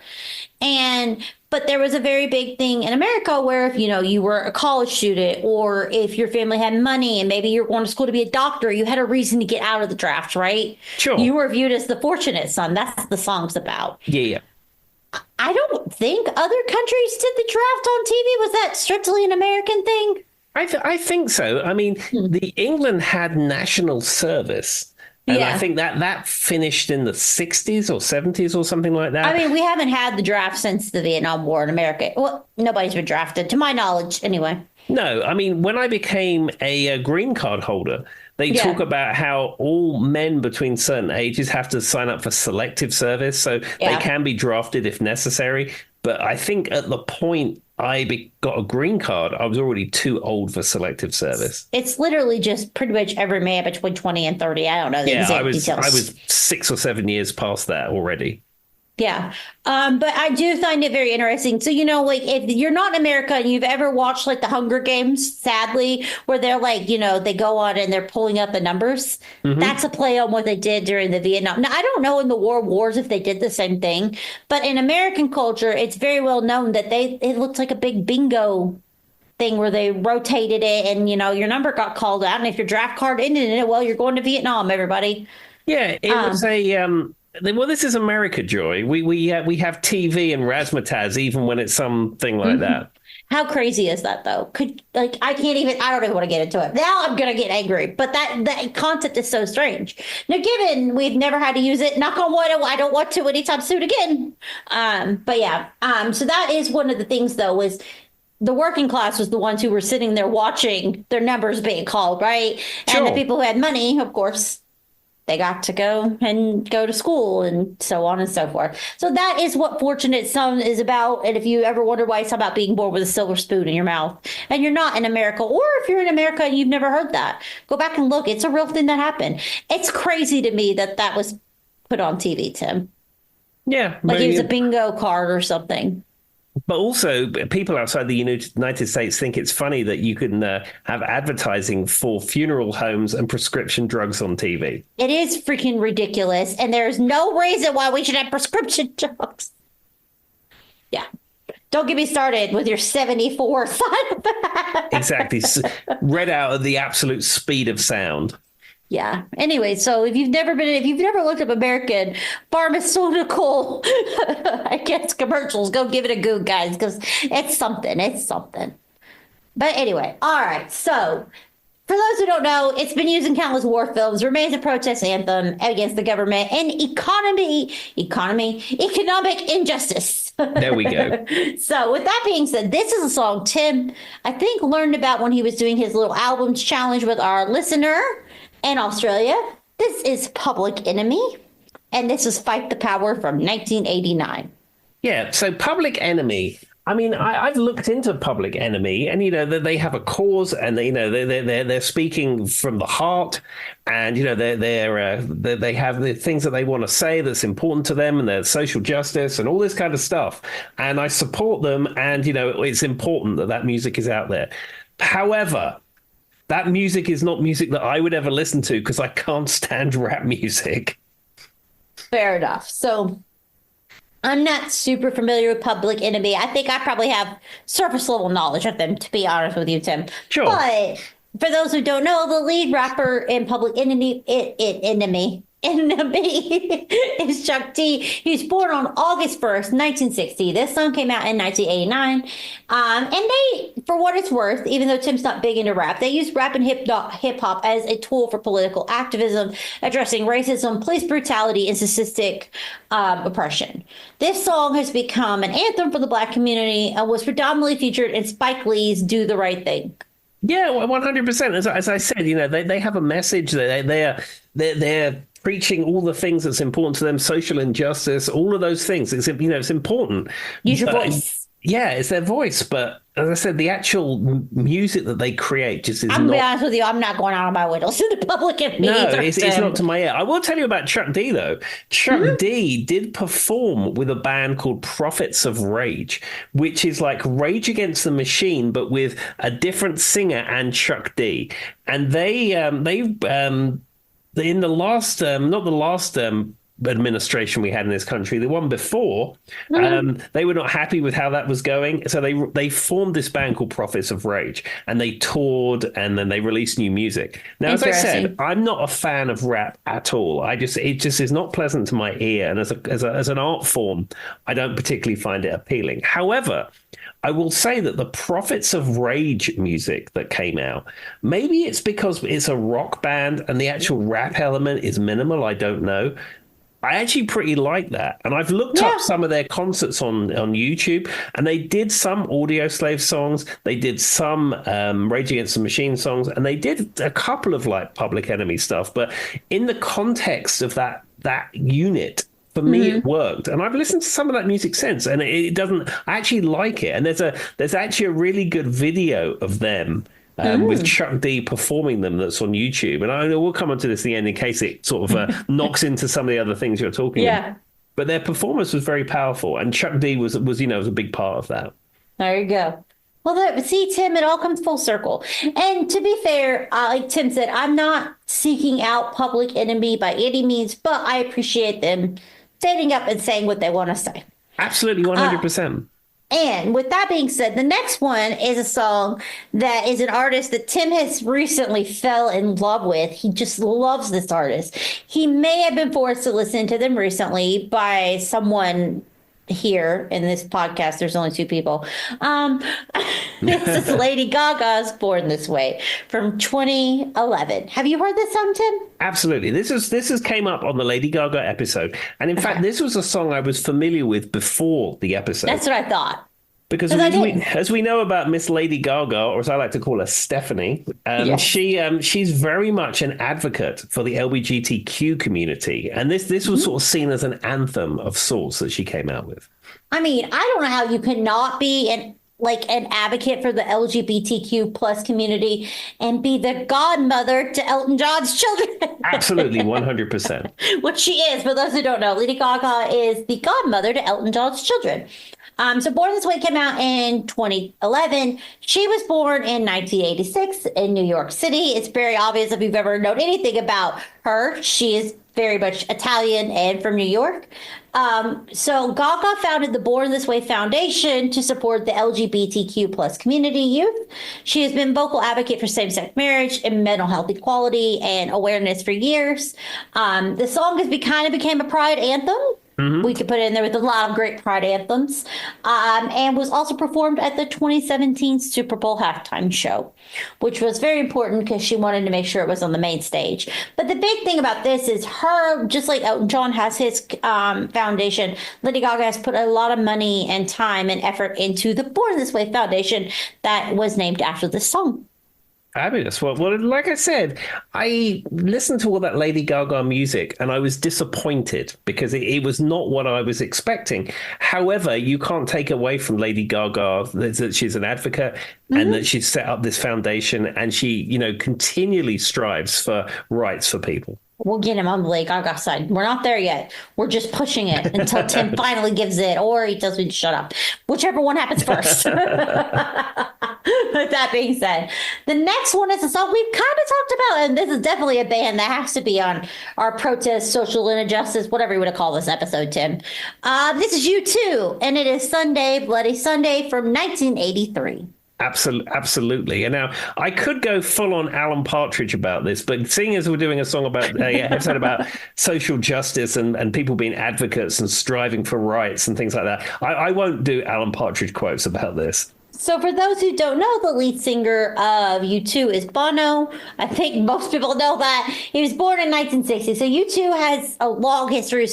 But there was a very big thing in America where if, you were a college student or if your family had money and maybe you're going to school to be a doctor, you had a reason to get out of the draft, right? Sure. You were viewed as the fortunate son. That's what the song's about. Yeah. I don't think other countries did the draft on TV. Was that strictly an American thing? I think so. I mean, the England had national service. And I think that finished in the 60s or 70s or something like that. I mean, we haven't had the draft since the Vietnam War in America. Well, nobody's been drafted, to my knowledge, anyway. No, I mean, when I became a green card holder, they talk about how all men between certain ages have to sign up for selective service. So they can be drafted if necessary. But I think at the point I got a green card, I was already too old for selective service. It's literally just pretty much every man between 20 and 30. I don't know the exact details. I was 6 or 7 years past that already. Yeah. But I do find it very interesting. So, like if you're not in America and you've ever watched like the Hunger Games, sadly, where they're like, they go on and they're pulling up the numbers. That's a play on what they did during the Vietnam. Now, I don't know in the wars if they did the same thing, but in American culture, it's very well known that it looked like a big bingo thing where they rotated it and, your number got called out. And if your draft card ended in it, well, you're going to Vietnam, everybody. Yeah, it was well, this is America, Joy. We have TV and razzmatazz even when it's something like that. How crazy is that, though? I don't even want to get into it. Now I'm going to get angry. But that concept is so strange. Now, given we've never had to use it, knock on wood, I don't want to anytime soon again. But yeah, so that is one of the things, though, is the working class was the ones who were sitting there watching their numbers being called, right? Sure. And the people who had money, of course, they got to go to school and so on and so forth. So that is what Fortunate Son is about. And if you ever wonder why it's about being born with a silver spoon in your mouth and you're not in America, or if you're in America and you've never heard that, go back and look. It's a real thing that happened. It's crazy to me that was put on TV, Tim. Yeah. Like it was a bingo card or something. But also, people outside the United States think it's funny that you can have advertising for funeral homes and prescription drugs on TV. It is freaking ridiculous. And there's no reason why we should have prescription drugs. Yeah. Don't get me started with your 74 side effects. Exactly. Read out at the absolute speed of sound. Yeah. Anyway, so if you've never looked up American pharmaceutical, I guess commercials, go give it a go, guys, because it's something. It's something. But anyway, all right. So for those who don't know, it's been used in countless war films, remains a protest anthem against the government and economic injustice. There we go. So with that being said, this is a song Tim, I think, learned about when he was doing his little albums challenge with our listener in Australia. This is Public Enemy, and this is Fight the Power from 1989. Yeah, so Public Enemy. I mean, I've looked into Public Enemy, and they have a cause, and they're speaking from the heart, and they have the things that they want to say that's important to them, and their social justice and all this kind of stuff. And I support them, and it's important that music is out there. However, that music is not music that I would ever listen to because I can't stand rap music. Fair enough. So I'm not super familiar with Public Enemy. I think I probably have surface level knowledge of them, to be honest with you, Tim. Sure. But for those who don't know, the lead rapper in Public Enemy is Chuck D. He was born on August 1st, 1960. This song came out in 1989. And they, for what it's worth, even though Tim's not big into rap, they use rap and hip hop as a tool for political activism, addressing racism, police brutality, and statistic oppression. This song has become an anthem for the Black community and was predominantly featured in Spike Lee's Do the Right Thing. Yeah, 100%. As I said, they have a message. They're preaching all the things that's important to them, social injustice, all of those things. It's important. Use your voice. Yeah, it's their voice, but as I said, the actual music that they create just is I'm gonna be not. honest with you, I'm not going out of my way to listen to Public Enemy No, either, it's not Tim. to my ear. I will tell you about Chuck D though. Chuck D did perform with a band called Prophets of Rage, which is like Rage Against the Machine, but with a different singer and Chuck D. And in the last, not the last administration we had in this country, the one before, they were not happy with how that was going, so they formed this band called Prophets of Rage, and they toured, and then they released new music. Now, as I said, I'm not a fan of rap at all. It just is not pleasant to my ear, and as an art form, I don't particularly find it appealing. However, I will say that the Prophets of Rage music that came out, maybe it's because it's a rock band and the actual rap element is minimal. I don't know. I actually pretty like that. And I've looked up some of their concerts on YouTube, and they did some Audio Slave songs. They did some Rage Against the Machine songs, and they did a couple of like Public Enemy stuff. But in the context of that unit, for me, it worked, and I've listened to some of that music since, and it doesn't. I actually like it, and there's actually a really good video of them with Chuck D performing them that's on YouTube, and I know we'll come on to this at the end in case it sort of knocks into some of the other things you're talking about. But their performance was very powerful, and Chuck D was was a big part of that. There you go. Well, see, Tim, it all comes full circle. And to be fair, like Tim said, I'm not seeking out Public Enemy by any means, but I appreciate them standing up and saying what they want to say. Absolutely, 100%. And with that being said, the next one is a song that is an artist that Tim has recently fell in love with. He just loves this artist. He may have been forced to listen to them recently by someone here in this podcast. There's only two people. This is Lady Gaga's Born This Way from 2011. Have you heard this song, Tim? Absolutely. This has came up on the Lady Gaga episode. And in fact, this was a song I was familiar with before the episode. That's what I thought. Because as we know about Miss Lady Gaga, or as I like to call her, Stephanie, she's very much an advocate for the LGBTQ community. And this was sort of seen as an anthem of sorts that she came out with. I mean, I don't know how you could not be an advocate for the LGBTQ plus community and be the godmother to Elton John's children. Absolutely, 100%. Which she is. For those who don't know, Lady Gaga is the godmother to Elton John's children. So Born This Way came out in 2011. She was born in 1986 in New York City. It's very obvious if you've ever known anything about her. She is very much Italian and from New York. So Gaga founded the Born This Way Foundation to support the LGBTQ plus community youth. She has been vocal advocate for same-sex marriage and mental health equality and awareness for years. The song kind of became a pride anthem. We could put it in there with a lot of great pride anthems, and was also performed at the 2017 Super Bowl halftime show, which was very important because she wanted to make sure it was on the main stage. But the big thing about this is her, just like Elton John has his foundation, Lady Gaga has put a lot of money and time and effort into the Born This Way Foundation that was named after the song. Fabulous. Well, like I said, I listened to all that Lady Gaga music and I was disappointed because it was not what I was expecting. However, you can't take away from Lady Gaga that she's an advocate and that she's set up this foundation and she, continually strives for rights for people. We'll get him on the Lady Gaga side. We're not there yet. We're just pushing it until Tim finally gives it or he tells me to shut up. Whichever one happens first. With that being said, the next one is a song we've kind of talked about, and this is definitely a band that has to be on our protest, social injustice, whatever you want to call this episode, Tim. This is U2, and it is Sunday, Bloody Sunday from 1983. Absolutely. And now I could go full on Alan Partridge about this, but seeing as we're doing a song about episode about social justice and people being advocates and striving for rights and things like that, I won't do Alan Partridge quotes about this. So for those who don't know, the lead singer of U2 is Bono. I think most people know that. He was born in 1960. So U2 has a long history of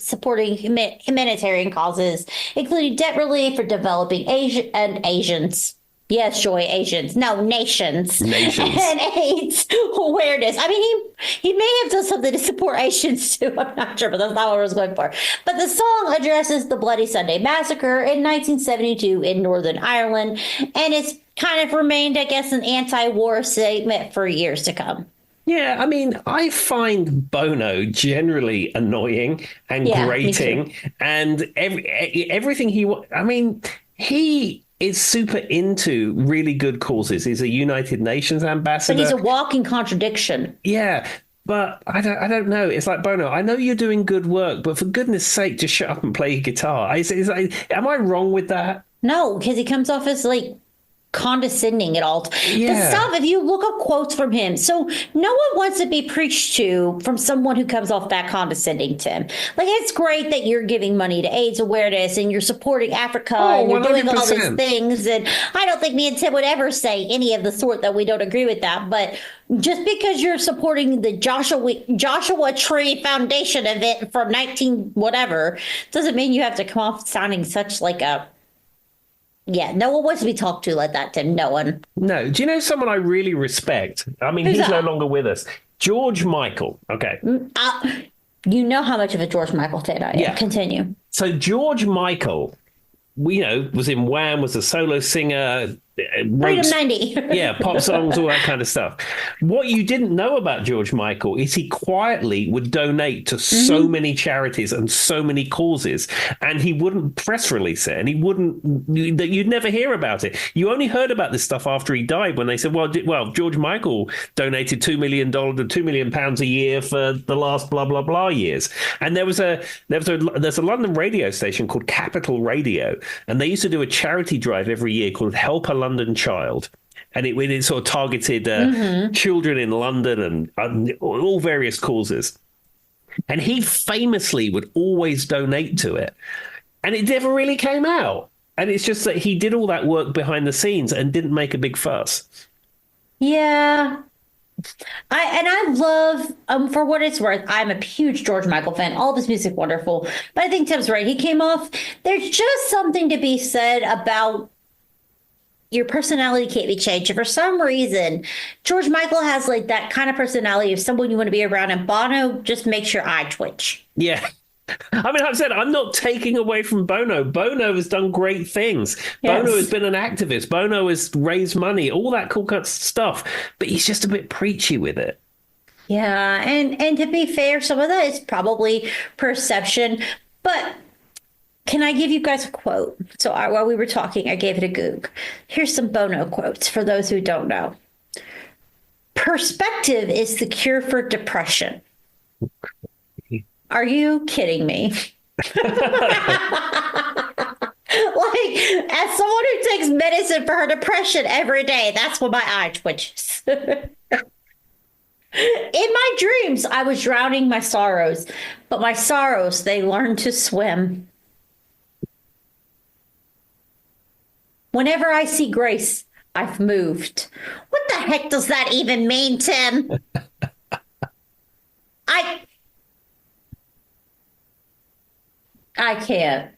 supporting humanitarian causes, including debt relief for developing Asians. Yes, Joy, Asians. No, nations. Nations. And AIDS awareness. I mean, he may have done something to support Asians too. I'm not sure, but that's not what I was going for. But the song addresses the Bloody Sunday Massacre in 1972 in Northern Ireland, and it's kind of remained, I guess, an anti-war statement for years to come. Yeah, I mean, I find Bono generally annoying and grating, and everything I mean, he is super into really good causes. He's a United Nations ambassador. But he's a walking contradiction. Yeah, but I don't know. It's like, Bono, I know you're doing good work, but for goodness sake, just shut up and play guitar. Am I wrong with that? No, because he comes off as like condescending at all. Yeah. The stuff, if you look up quotes from him, so no one wants to be preached to from someone who comes off that condescending, Tim. Like, it's great that you're giving money to AIDS awareness and you're supporting Africa and you're 100%. doing all these things. And I don't think me and Tim would ever say any of the sort that we don't agree with that. But just because you're supporting the Joshua Tree Foundation event from 19 whatever doesn't mean you have to come off sounding such like a no one wants to be talked to like that, Tim. No one. No. Do you know someone I really respect? I mean, he's no longer with us. George Michael. Okay. You know how much of a George Michael fan I am. Yeah. Continue. So George Michael, was in Wham, was a solo singer. Freedom 90. Yeah, pop songs, all that kind of stuff. What you didn't know about George Michael is he quietly would donate to so many charities and so many causes, and he wouldn't press release it, and you'd never hear about it. You only heard about this stuff after he died, when they said, well, George Michael donated $2 million to £2 million a year for the last blah blah blah years. And there's a London radio station called Capital Radio, and they used to do a charity drive every year called Help a London Child, and it sort of targeted children in London and all various causes. And he famously would always donate to it, and it never really came out. And it's just that he did all that work behind the scenes and didn't make a big fuss. Yeah. I love, for what it's worth, I'm a huge George Michael fan. All of his music wonderful. But I think Tim's right. He came off, there's just something to be said about your personality can't be changed. And for some reason, George Michael has like that kind of personality of someone you want to be around, and Bono just makes your eye twitch. Yeah. I mean, I've said, I'm not taking away from Bono. Bono has done great things. Yes. Bono has been an activist. Bono has raised money, all that cool kind of stuff. But he's just a bit preachy with it. Yeah. And to be fair, some of that is probably perception. But can I give you guys a quote? So while we were talking, I gave it a Goog. Here's some Bono quotes for those who don't know. Perspective is the cure for depression. Are you kidding me? Like, as someone who takes medicine for her depression every day, that's when my eye twitches. In my dreams, I was drowning my sorrows, but my sorrows, they learned to swim. Whenever I see grace, I've moved. What the heck does that even mean, Tim? I can't.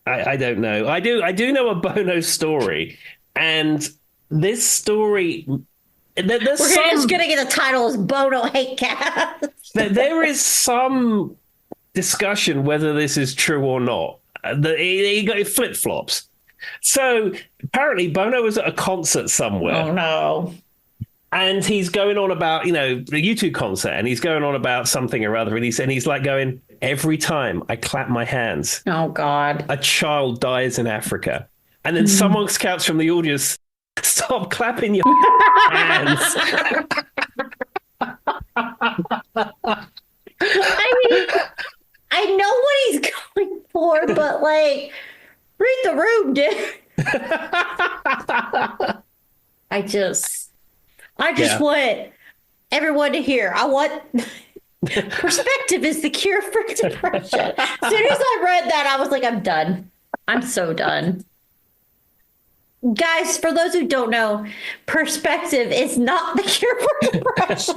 I don't know. I do know a Bono story, and this story. We're just going to get the title as Bono Hate Cast. There is some discussion whether this is true or not. He got flip flops. So apparently Bono was at a concert somewhere. Oh no. And he's going on about, the U2 concert, and he's going on about something or other. And he's like going, every time I clap my hands, oh God, a child dies in Africa. And then someone shouts from the audience, stop clapping your hands. I mean, I know what he's going for, but like, read the room, dude. I just want everyone to hear. I want perspective is the cure for depression. As soon as I read that, I was like, I'm done. I'm so done. Guys, for those who don't know, perspective is not the cure for depression.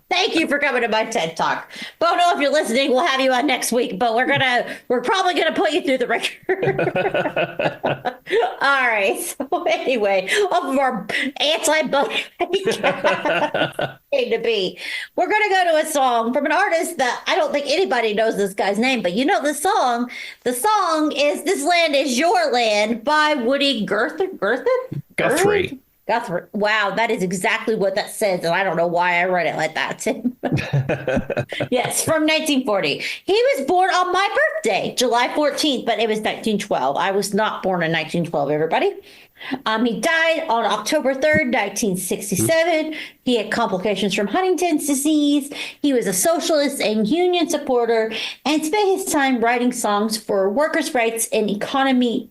Thank you for coming to my TED Talk. Bono, if you're listening, we'll have you on next week, but we're probably gonna put you through the ringer. All right. So anyway, off of our anti-Bono came to be, we're gonna go to a song from an artist that I don't think anybody knows this guy's name, but you know the song. The song is "This Land Is Your Land" by Woody Guthrie. Wow, that is exactly what that says, and I don't know why I read it like that, Tim. Yes, from 1940. He was born on my birthday, July 14th, but it was 1912. I was not born in 1912, everybody. He died on October 3rd, 1967. He had complications from Huntington's disease. He was a socialist and union supporter and spent his time writing songs for workers' rights and economic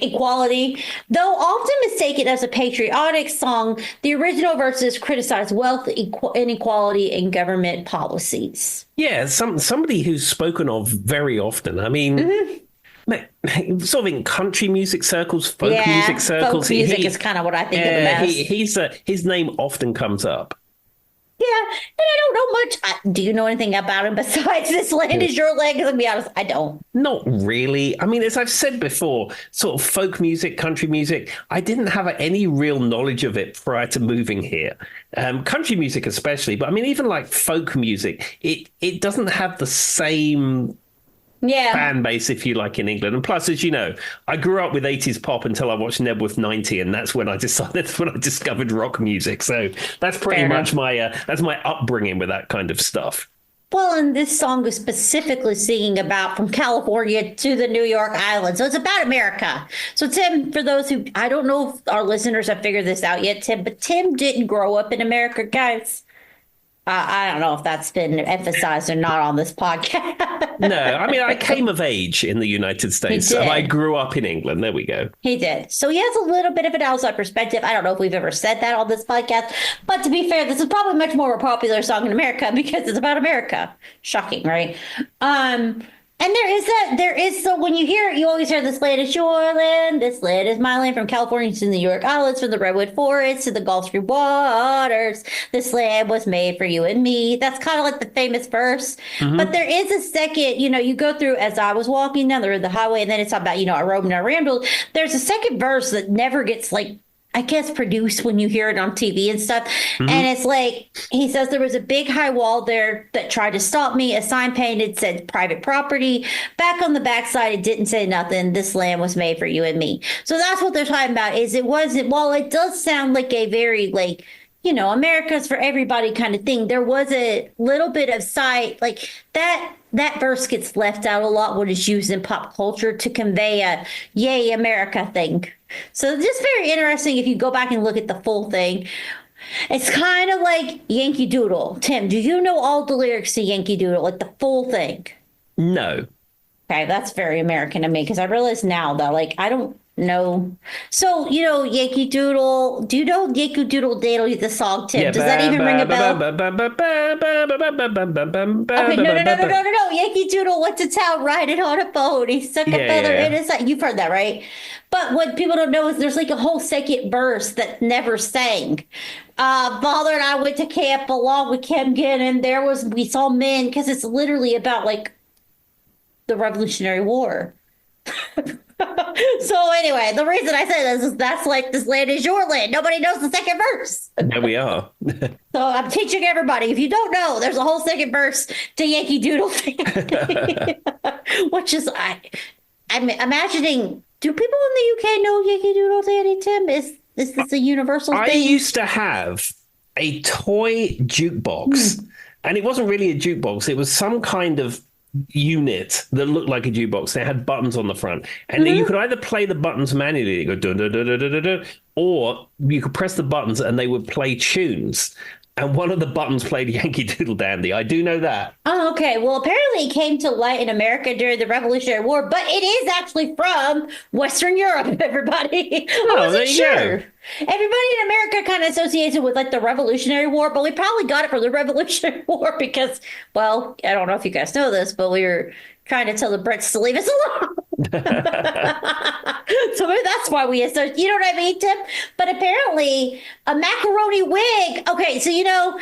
equality. Though often mistaken as a patriotic song, the original verses criticize wealth inequality and government policies. Yeah, somebody who's spoken of very often. I mean, sort of in country music circles, folk music circles. Folk music is kind of what I think of him as. His name often comes up. Yeah, and I don't know much. Do you know anything about him besides "This Land Is Your Land"? Because, to be honest, I don't. Not really. I mean, as I've said before, sort of folk music, country music, I didn't have any real knowledge of it prior to moving here. Country music especially, but I mean, even like folk music, it doesn't have the same fan base, if you like, in England. And plus, as you know, I grew up with 80s pop until I watched Nebworth 90, and that's when I discovered rock music. So that's pretty much my that's my upbringing with that kind of stuff. Well, and this song is specifically singing about from California to the New York Island. So it's about America. So, Tim, for those who, I don't know if our listeners have figured this out yet, Tim, but Tim didn't grow up in America, guys. I don't know if that's been emphasized or not on this podcast. No, I mean, I came of age in the United States, and I grew up in England. There we go. He did. So he has a little bit of an outside perspective. I don't know if we've ever said that on this podcast, but to be fair, this is probably much more of a popular song in America because it's about America. Shocking, right? And so when you hear it, you always hear "This land is your land, this land is my land," from California to the New York Islands, from the Redwood Forest to the Gulf Stream waters. This land was made for you and me. That's kind of like the famous verse. Mm-hmm. But there is a second, you go through "As I was walking down the highway," and then it's about, I roamed and I rambled. There's a second verse that never gets produced when you hear it on TV and stuff. Mm-hmm. And it's like, he says, "There was a big high wall there that tried to stop me. A sign painted said private property. Back on the backside, it didn't say nothing. This land was made for you and me." So that's what they're talking about. While it does sound like a very America's for everybody kind of thing, there was a little bit of that verse gets left out a lot when it's used in pop culture to convey a "yay America" thing. So just very interesting if you go back and look at the full thing. It's kind of like Yankee Doodle. Tim, do you know all the lyrics to Yankee Doodle, like the full thing? No. Okay, that's very American to me because I realize now that I don't know. So, Yankee Doodle, do you know Yankee Doodle Daddle, the song, Tim? Does that even ring a bell? Okay, no. Yankee Doodle went to town riding on a boat. He stuck a feather in his eye. You've heard that, right? But what people don't know is there's a whole second verse that never sang. Father and I went to camp along with Kemkin, and we saw men, because it's literally about the Revolutionary War. So anyway, the reason I say this is that's "This land is your land." Nobody knows the second verse. There we are. So I'm teaching everybody. If you don't know, there's a whole second verse to Yankee Doodle, which is I'm imagining. Do people in the UK know Yankee Doodle Dandy, Tim? Is this a universal thing? I used to have a toy jukebox, and it wasn't really a jukebox. It was some kind of unit that looked like a jukebox. They had buttons on the front, and you could either play the buttons manually, go dun, dun, dun, dun, dun, dun, or you could press the buttons and they would play tunes. And one of the buttons played Yankee Doodle Dandy. I do know that. Oh, okay. Well, apparently it came to light in America during the Revolutionary War, but it is actually from Western Europe, everybody. I wasn't sure. Everybody in America kind of associates it with the Revolutionary War, but we probably got it from the Revolutionary War because, well, I don't know if you guys know this, but we were trying to tell the Brits to leave us alone. So maybe that's why we associate, you know what I mean, Tim? But apparently, a macaroni wig. Okay, so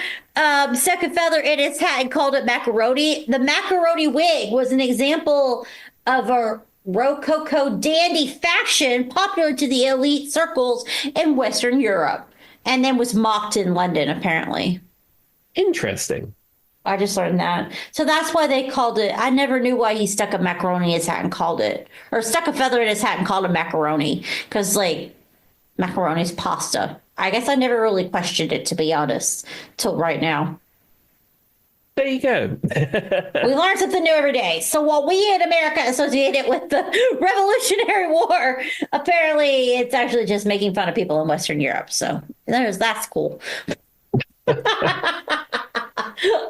stuck a feather in its hat and called it macaroni. The macaroni wig was an example of a Rococo dandy fashion popular to the elite circles in Western Europe and then was mocked in London, apparently. Interesting. I just learned that. So that's why they called it. I never knew why he stuck a macaroni in his hat and called it, or stuck a feather in his hat and called it macaroni. Because, like, macaroni's pasta. I guess I never really questioned it, to be honest, till right now. There you go. We learn something new every day. So while we in America associate it with the Revolutionary War, apparently it's actually just making fun of people in Western Europe. So that's cool.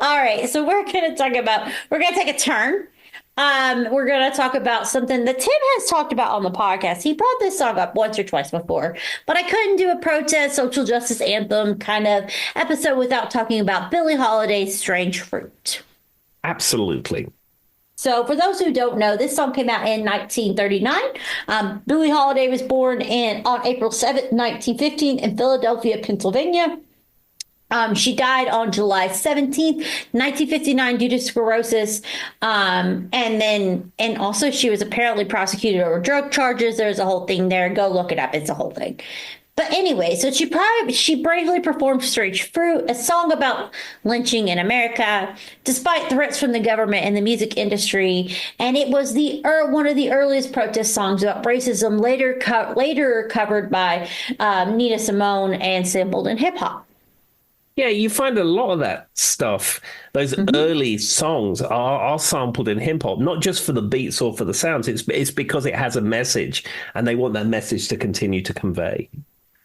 All right, so we're going to take a turn. We're going to talk about something that Tim has talked about on the podcast. He brought this song up once or twice before, but I couldn't do a protest, social justice anthem kind of episode without talking about Billie Holiday's Strange Fruit. Absolutely. So for those who don't know, this song came out in 1939. Billie Holiday was born on April 7th, 1915 in Philadelphia, Pennsylvania. She died on July 17th, 1959 due to cirrhosis. And also she was apparently prosecuted over drug charges. There's a whole thing there. Go look it up. It's a whole thing. But anyway, so she bravely performed Strange Fruit, a song about lynching in America, despite threats from the government and the music industry. And it was one of the earliest protest songs about racism, later covered by Nina Simone and sampled in hip hop. Yeah, you find a lot of that stuff. Those early songs are sampled in hip hop, not just for the beats or for the sounds. It's because it has a message, and they want that message to continue to convey.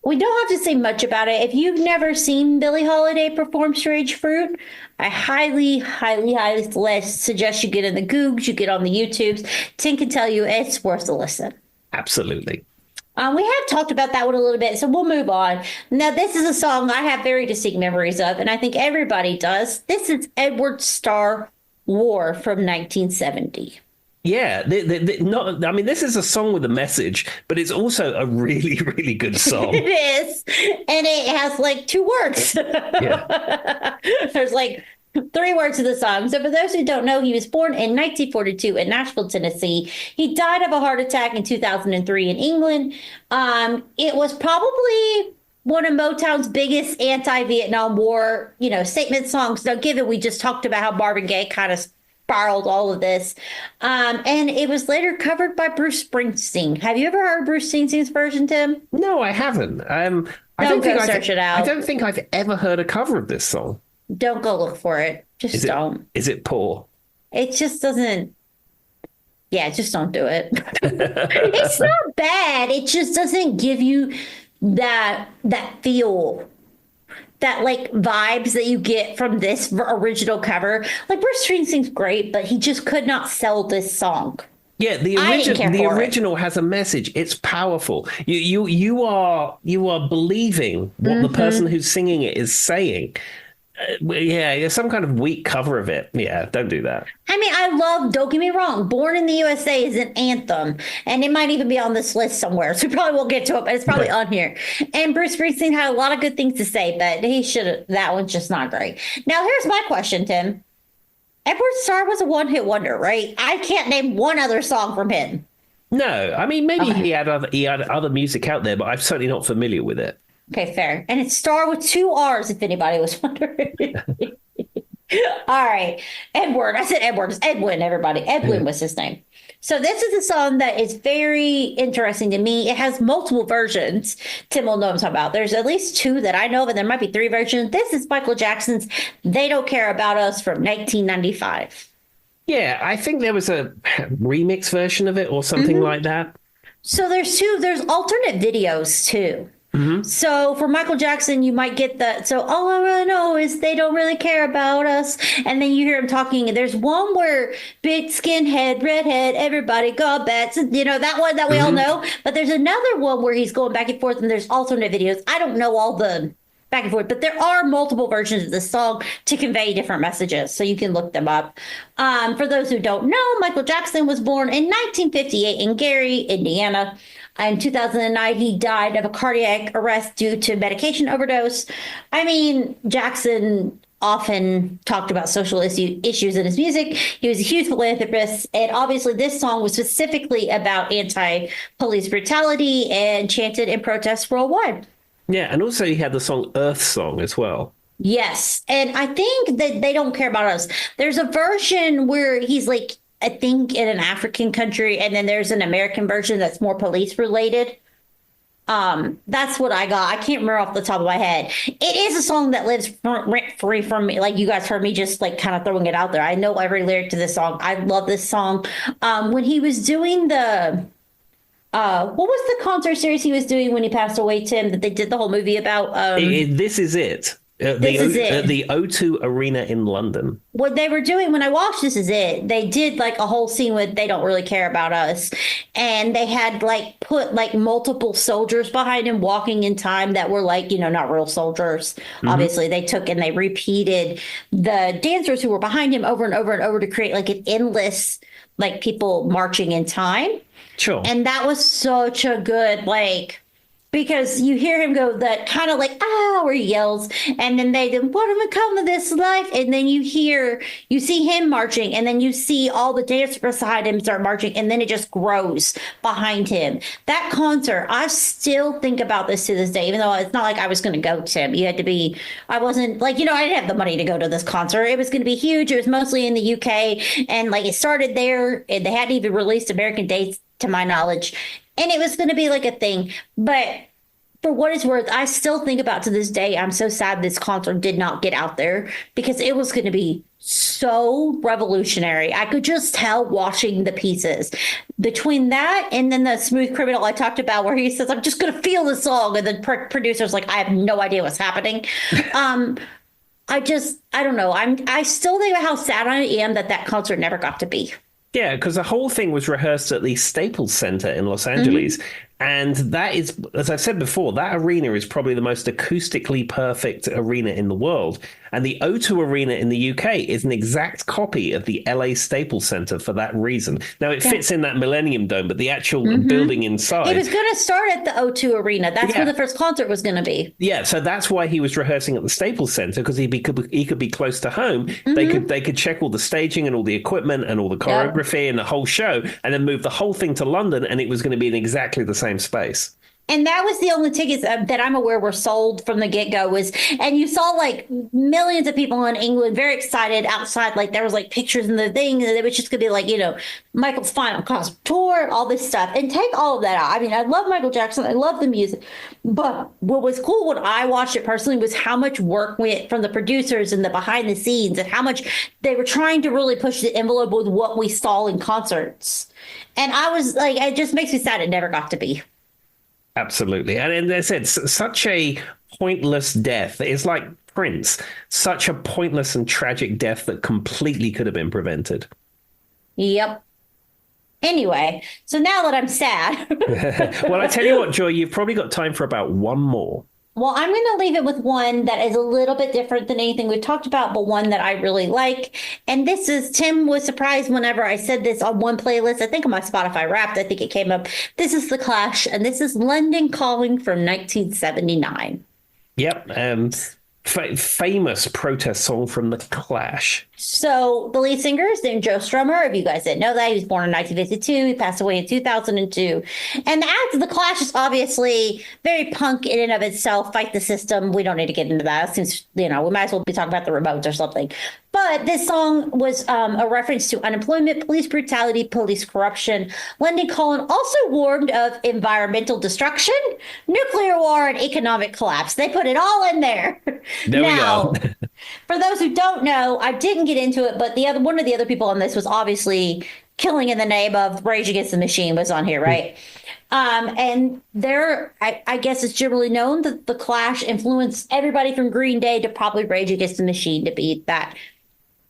We don't have to say much about it. If you've never seen Billie Holiday perform Strange Fruit, I highly, highly, highly suggest you get in the Googs, you get on the YouTubes. Tim can tell you it's worth a listen. Absolutely. We have talked about that one a little bit, so we'll move on. Now, this is a song I have very distinct memories of, and I think everybody does. This is Edward Star War from 1970. Yeah, this is a song with a message, but it's also a really, really good song. It is, and it has like 2 words. Yeah. There's like 3 words to the song. So for those who don't know, he was born in 1942 in Nashville, Tennessee. He died of a heart attack in 2003 in England. It was probably one of Motown's biggest anti-Vietnam War, statement songs. Now, given we just talked about how Marvin Gaye kind of spiraled all of this. And it was later covered by Bruce Springsteen. Have you ever heard Bruce Springsteen's version, Tim? No, I haven't. I don't search it out. I don't think I've ever heard a cover of this song. Don't go look for it. Don't. Is it poor? It just doesn't. Yeah, just don't do it. It's not bad. It just doesn't give you that feel, that like vibes that you get from this original cover. Like Bruce Springsteen's great, but he just could not sell this song. Yeah, the original has a message. It's powerful. You are believing what the person who's singing it is saying. Yeah, some kind of weak cover of it. Yeah, don't do that. I mean, don't get me wrong, Born in the USA is an anthem, and it might even be on this list somewhere, so we probably won't get to it, but it's probably on here. And Bruce Springsteen had a lot of good things to say, but that one's just not great. Now, here's my question, Tim. Edward Starr was a one-hit wonder, right? I can't name one other song from him. No, I mean, maybe he had other music out there, but I'm certainly not familiar with it. Okay, fair. And it's Star with 2 R's, if anybody was wondering. All right. Edward. I said Edward. It's Edwin, everybody. Edwin was his name. So this is a song that is very interesting to me. It has multiple versions. Tim will know what I'm talking about. There's at least 2 that I know of, and there might be 3 versions. This is Michael Jackson's They Don't Care About Us from 1995. Yeah, I think there was a remix version of it or something like that. So there's alternate videos too. So for Michael Jackson, you might get so all I really know is they don't really care about us. And then you hear him talking. And there's one where big skinhead, redhead, everybody got bats. That one that we all know. But there's another one where he's going back and forth and there's alternate videos. I don't know all the back and forth. But there are multiple versions of this song to convey different messages, so you can look them up. For those who don't know, Michael Jackson was born in 1958 in Gary, Indiana. In 2009, he died of a cardiac arrest due to medication overdose. I mean, Jackson often talked about social issues in his music. He was a huge philanthropist, and obviously this song was specifically about anti-police brutality and chanted in protests worldwide. Yeah, and also he had the song Earth Song as well. Yes, and I think that they don't care about us. There's a version where he's like, I think in an African country, and then there's an American version that's more police related. That's what I got. I can't remember off the top of my head. It is a song that lives rent free from me. Like, you guys heard me just like kind of throwing it out there. I know every lyric to this song. I love this song. When he was doing the what was the concert series he was doing when he passed away, Tim, that they did the whole movie about? This Is It. The O2 Arena in London. What they were doing when I watched This Is It, they did like a whole scene with They Don't Really Care About Us. And they had like put like multiple soldiers behind him walking in time that were like, you know, not real soldiers. Mm-hmm. Obviously, they took and they repeated the dancers who were behind him over and over and over to create like an endless, like, people marching in time. Sure. And that was such a good, like, because you hear him go that kind of like, ah, where he yells, and then they do, what am I come to this life? And then you see him marching, and then you see all the dancers beside him start marching, and then it just grows behind him. That concert, I still think about this to this day, even though it's not like I was going to go, Tim. You had to be, I wasn't like, you know, I didn't have the money to go to this concert. It was going to be huge. It was mostly in the UK, and like it started there, and they hadn't even released American dates to my knowledge. And it was going to be like a thing. But for what it's worth, I still think about to this day, I'm so sad this concert did not get out there because it was going to be so revolutionary. I could just tell watching the pieces. Between that and then the Smooth Criminal I talked about where he says, I'm just going to feel the song. And the producer's like, I have no idea what's happening. I don't know. I still think about how sad I am that concert never got to be. Yeah, because the whole thing was rehearsed at the Staples Center in Los Angeles. Mm-hmm. And that is, as I've said before, that arena is probably the most acoustically perfect arena in the world. And the O2 Arena in the UK is an exact copy of the LA Staples Center for that reason. Now, it fits in that Millennium Dome, but the actual building inside... It was going to start at the O2 Arena. That's where the first concert was going to be. Yeah, so that's why he was rehearsing at the Staples Center, because he could be close to home. Mm-hmm. They could check all the staging and all the equipment and all the choreography and the whole show, and then move the whole thing to London, and it was going to be in exactly the same space. And that was the only tickets that I'm aware were sold from the get-go and you saw like millions of people in England very excited outside. Like there was like pictures in the thing and it was just going to be like, you know, Michael's final concert tour, all this stuff. And take all of that out. I mean, I love Michael Jackson. I love the music. But what was cool when I watched it personally was how much work went from the producers and the behind the scenes and how much they were trying to really push the envelope with what we saw in concerts. And I was like, it just makes me sad it never got to be. Absolutely. And as I said, such a pointless death. It's like Prince, such a pointless and tragic death that completely could have been prevented. Yep. Anyway, so now that I'm sad. Well, I tell you what, Joy, you've probably got time for about one more. Well, I'm going to leave it with one that is a little bit different than anything we've talked about, but one that I really like. And this is, Tim was surprised whenever I said this on one playlist. I think on my Spotify Wrapped, I think it came up. This is The Clash, and this is London Calling from 1979. Yep. Famous protest song from The Clash. So the lead singer is named Joe Strummer. If you guys didn't know that, he was born in 1952. He passed away in 2002. And the Clash is obviously very punk in and of itself. Fight the system. We don't need to get into that since, you know, we might as well be talking about the remotes or something. But this song was a reference to unemployment, police brutality, police corruption. London Calling also warned of environmental destruction, nuclear war, and economic collapse. They put it all in there. There now, we go. For those who don't know, I didn't get into it, but one of the other people on this was obviously Killing in the Name of Rage Against the Machine was on here, right? And I guess it's generally known that the Clash influenced everybody from Green Day to probably Rage Against the Machine to be that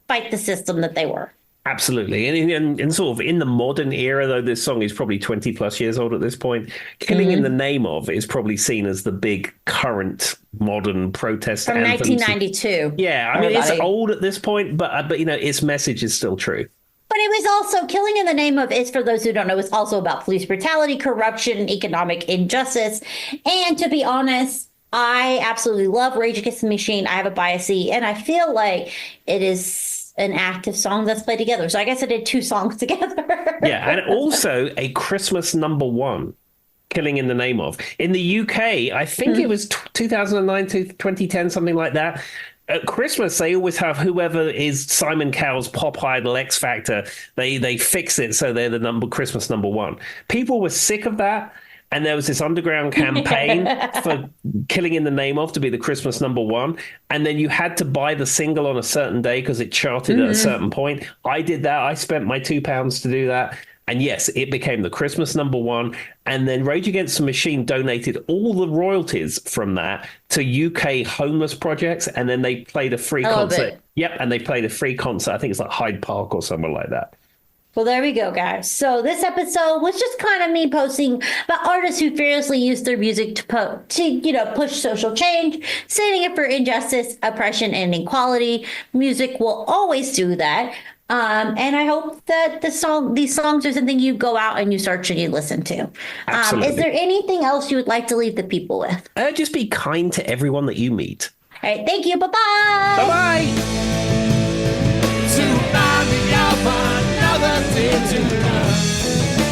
fight the system that they were. Absolutely. And sort of in the modern era, though, this song is probably 20 plus years old at this point. Killing in the Name of is probably seen as the big current modern protest From anthem. 1992. Yeah, I mean, it's old at this point, but you know, its message is still true. But it was also Killing in the Name of is, for those who don't know, it's also about police brutality, corruption, and economic injustice. And to be honest, I absolutely love Rage Against the Machine. I have a bias-y, and I feel like it is an active song that's played together. So I guess I did two songs together. Yeah, and also a Christmas #1, Killing in the Name of. In the UK, I think it was 2009 to 2010, something like that. At Christmas, they always have whoever is Simon Cowell's pop idol X Factor. They fix it so they're the Christmas #1. People were sick of that. And there was this underground campaign for Killing in the Name of to be the Christmas #1. And then you had to buy the single on a certain day because it charted at a certain point. I did that. I spent my £2 to do that. And yes, it became the Christmas #1. And then Rage Against the Machine donated all the royalties from that to UK homeless projects. And then they played a free concert. Yep. And they played a free concert. I think it's like Hyde Park or somewhere like that. Well, there we go, guys. So this episode was just kind of me posting about artists who fearlessly use their music to push social change, standing up for injustice, oppression, and equality. Music will always do that. And I hope that these songs are something you go out and you search and you listen to. Is there anything else you would like to leave the people with? Just be kind to everyone that you meet. All right. Thank you. Bye-bye. Bye-bye. To another day to come.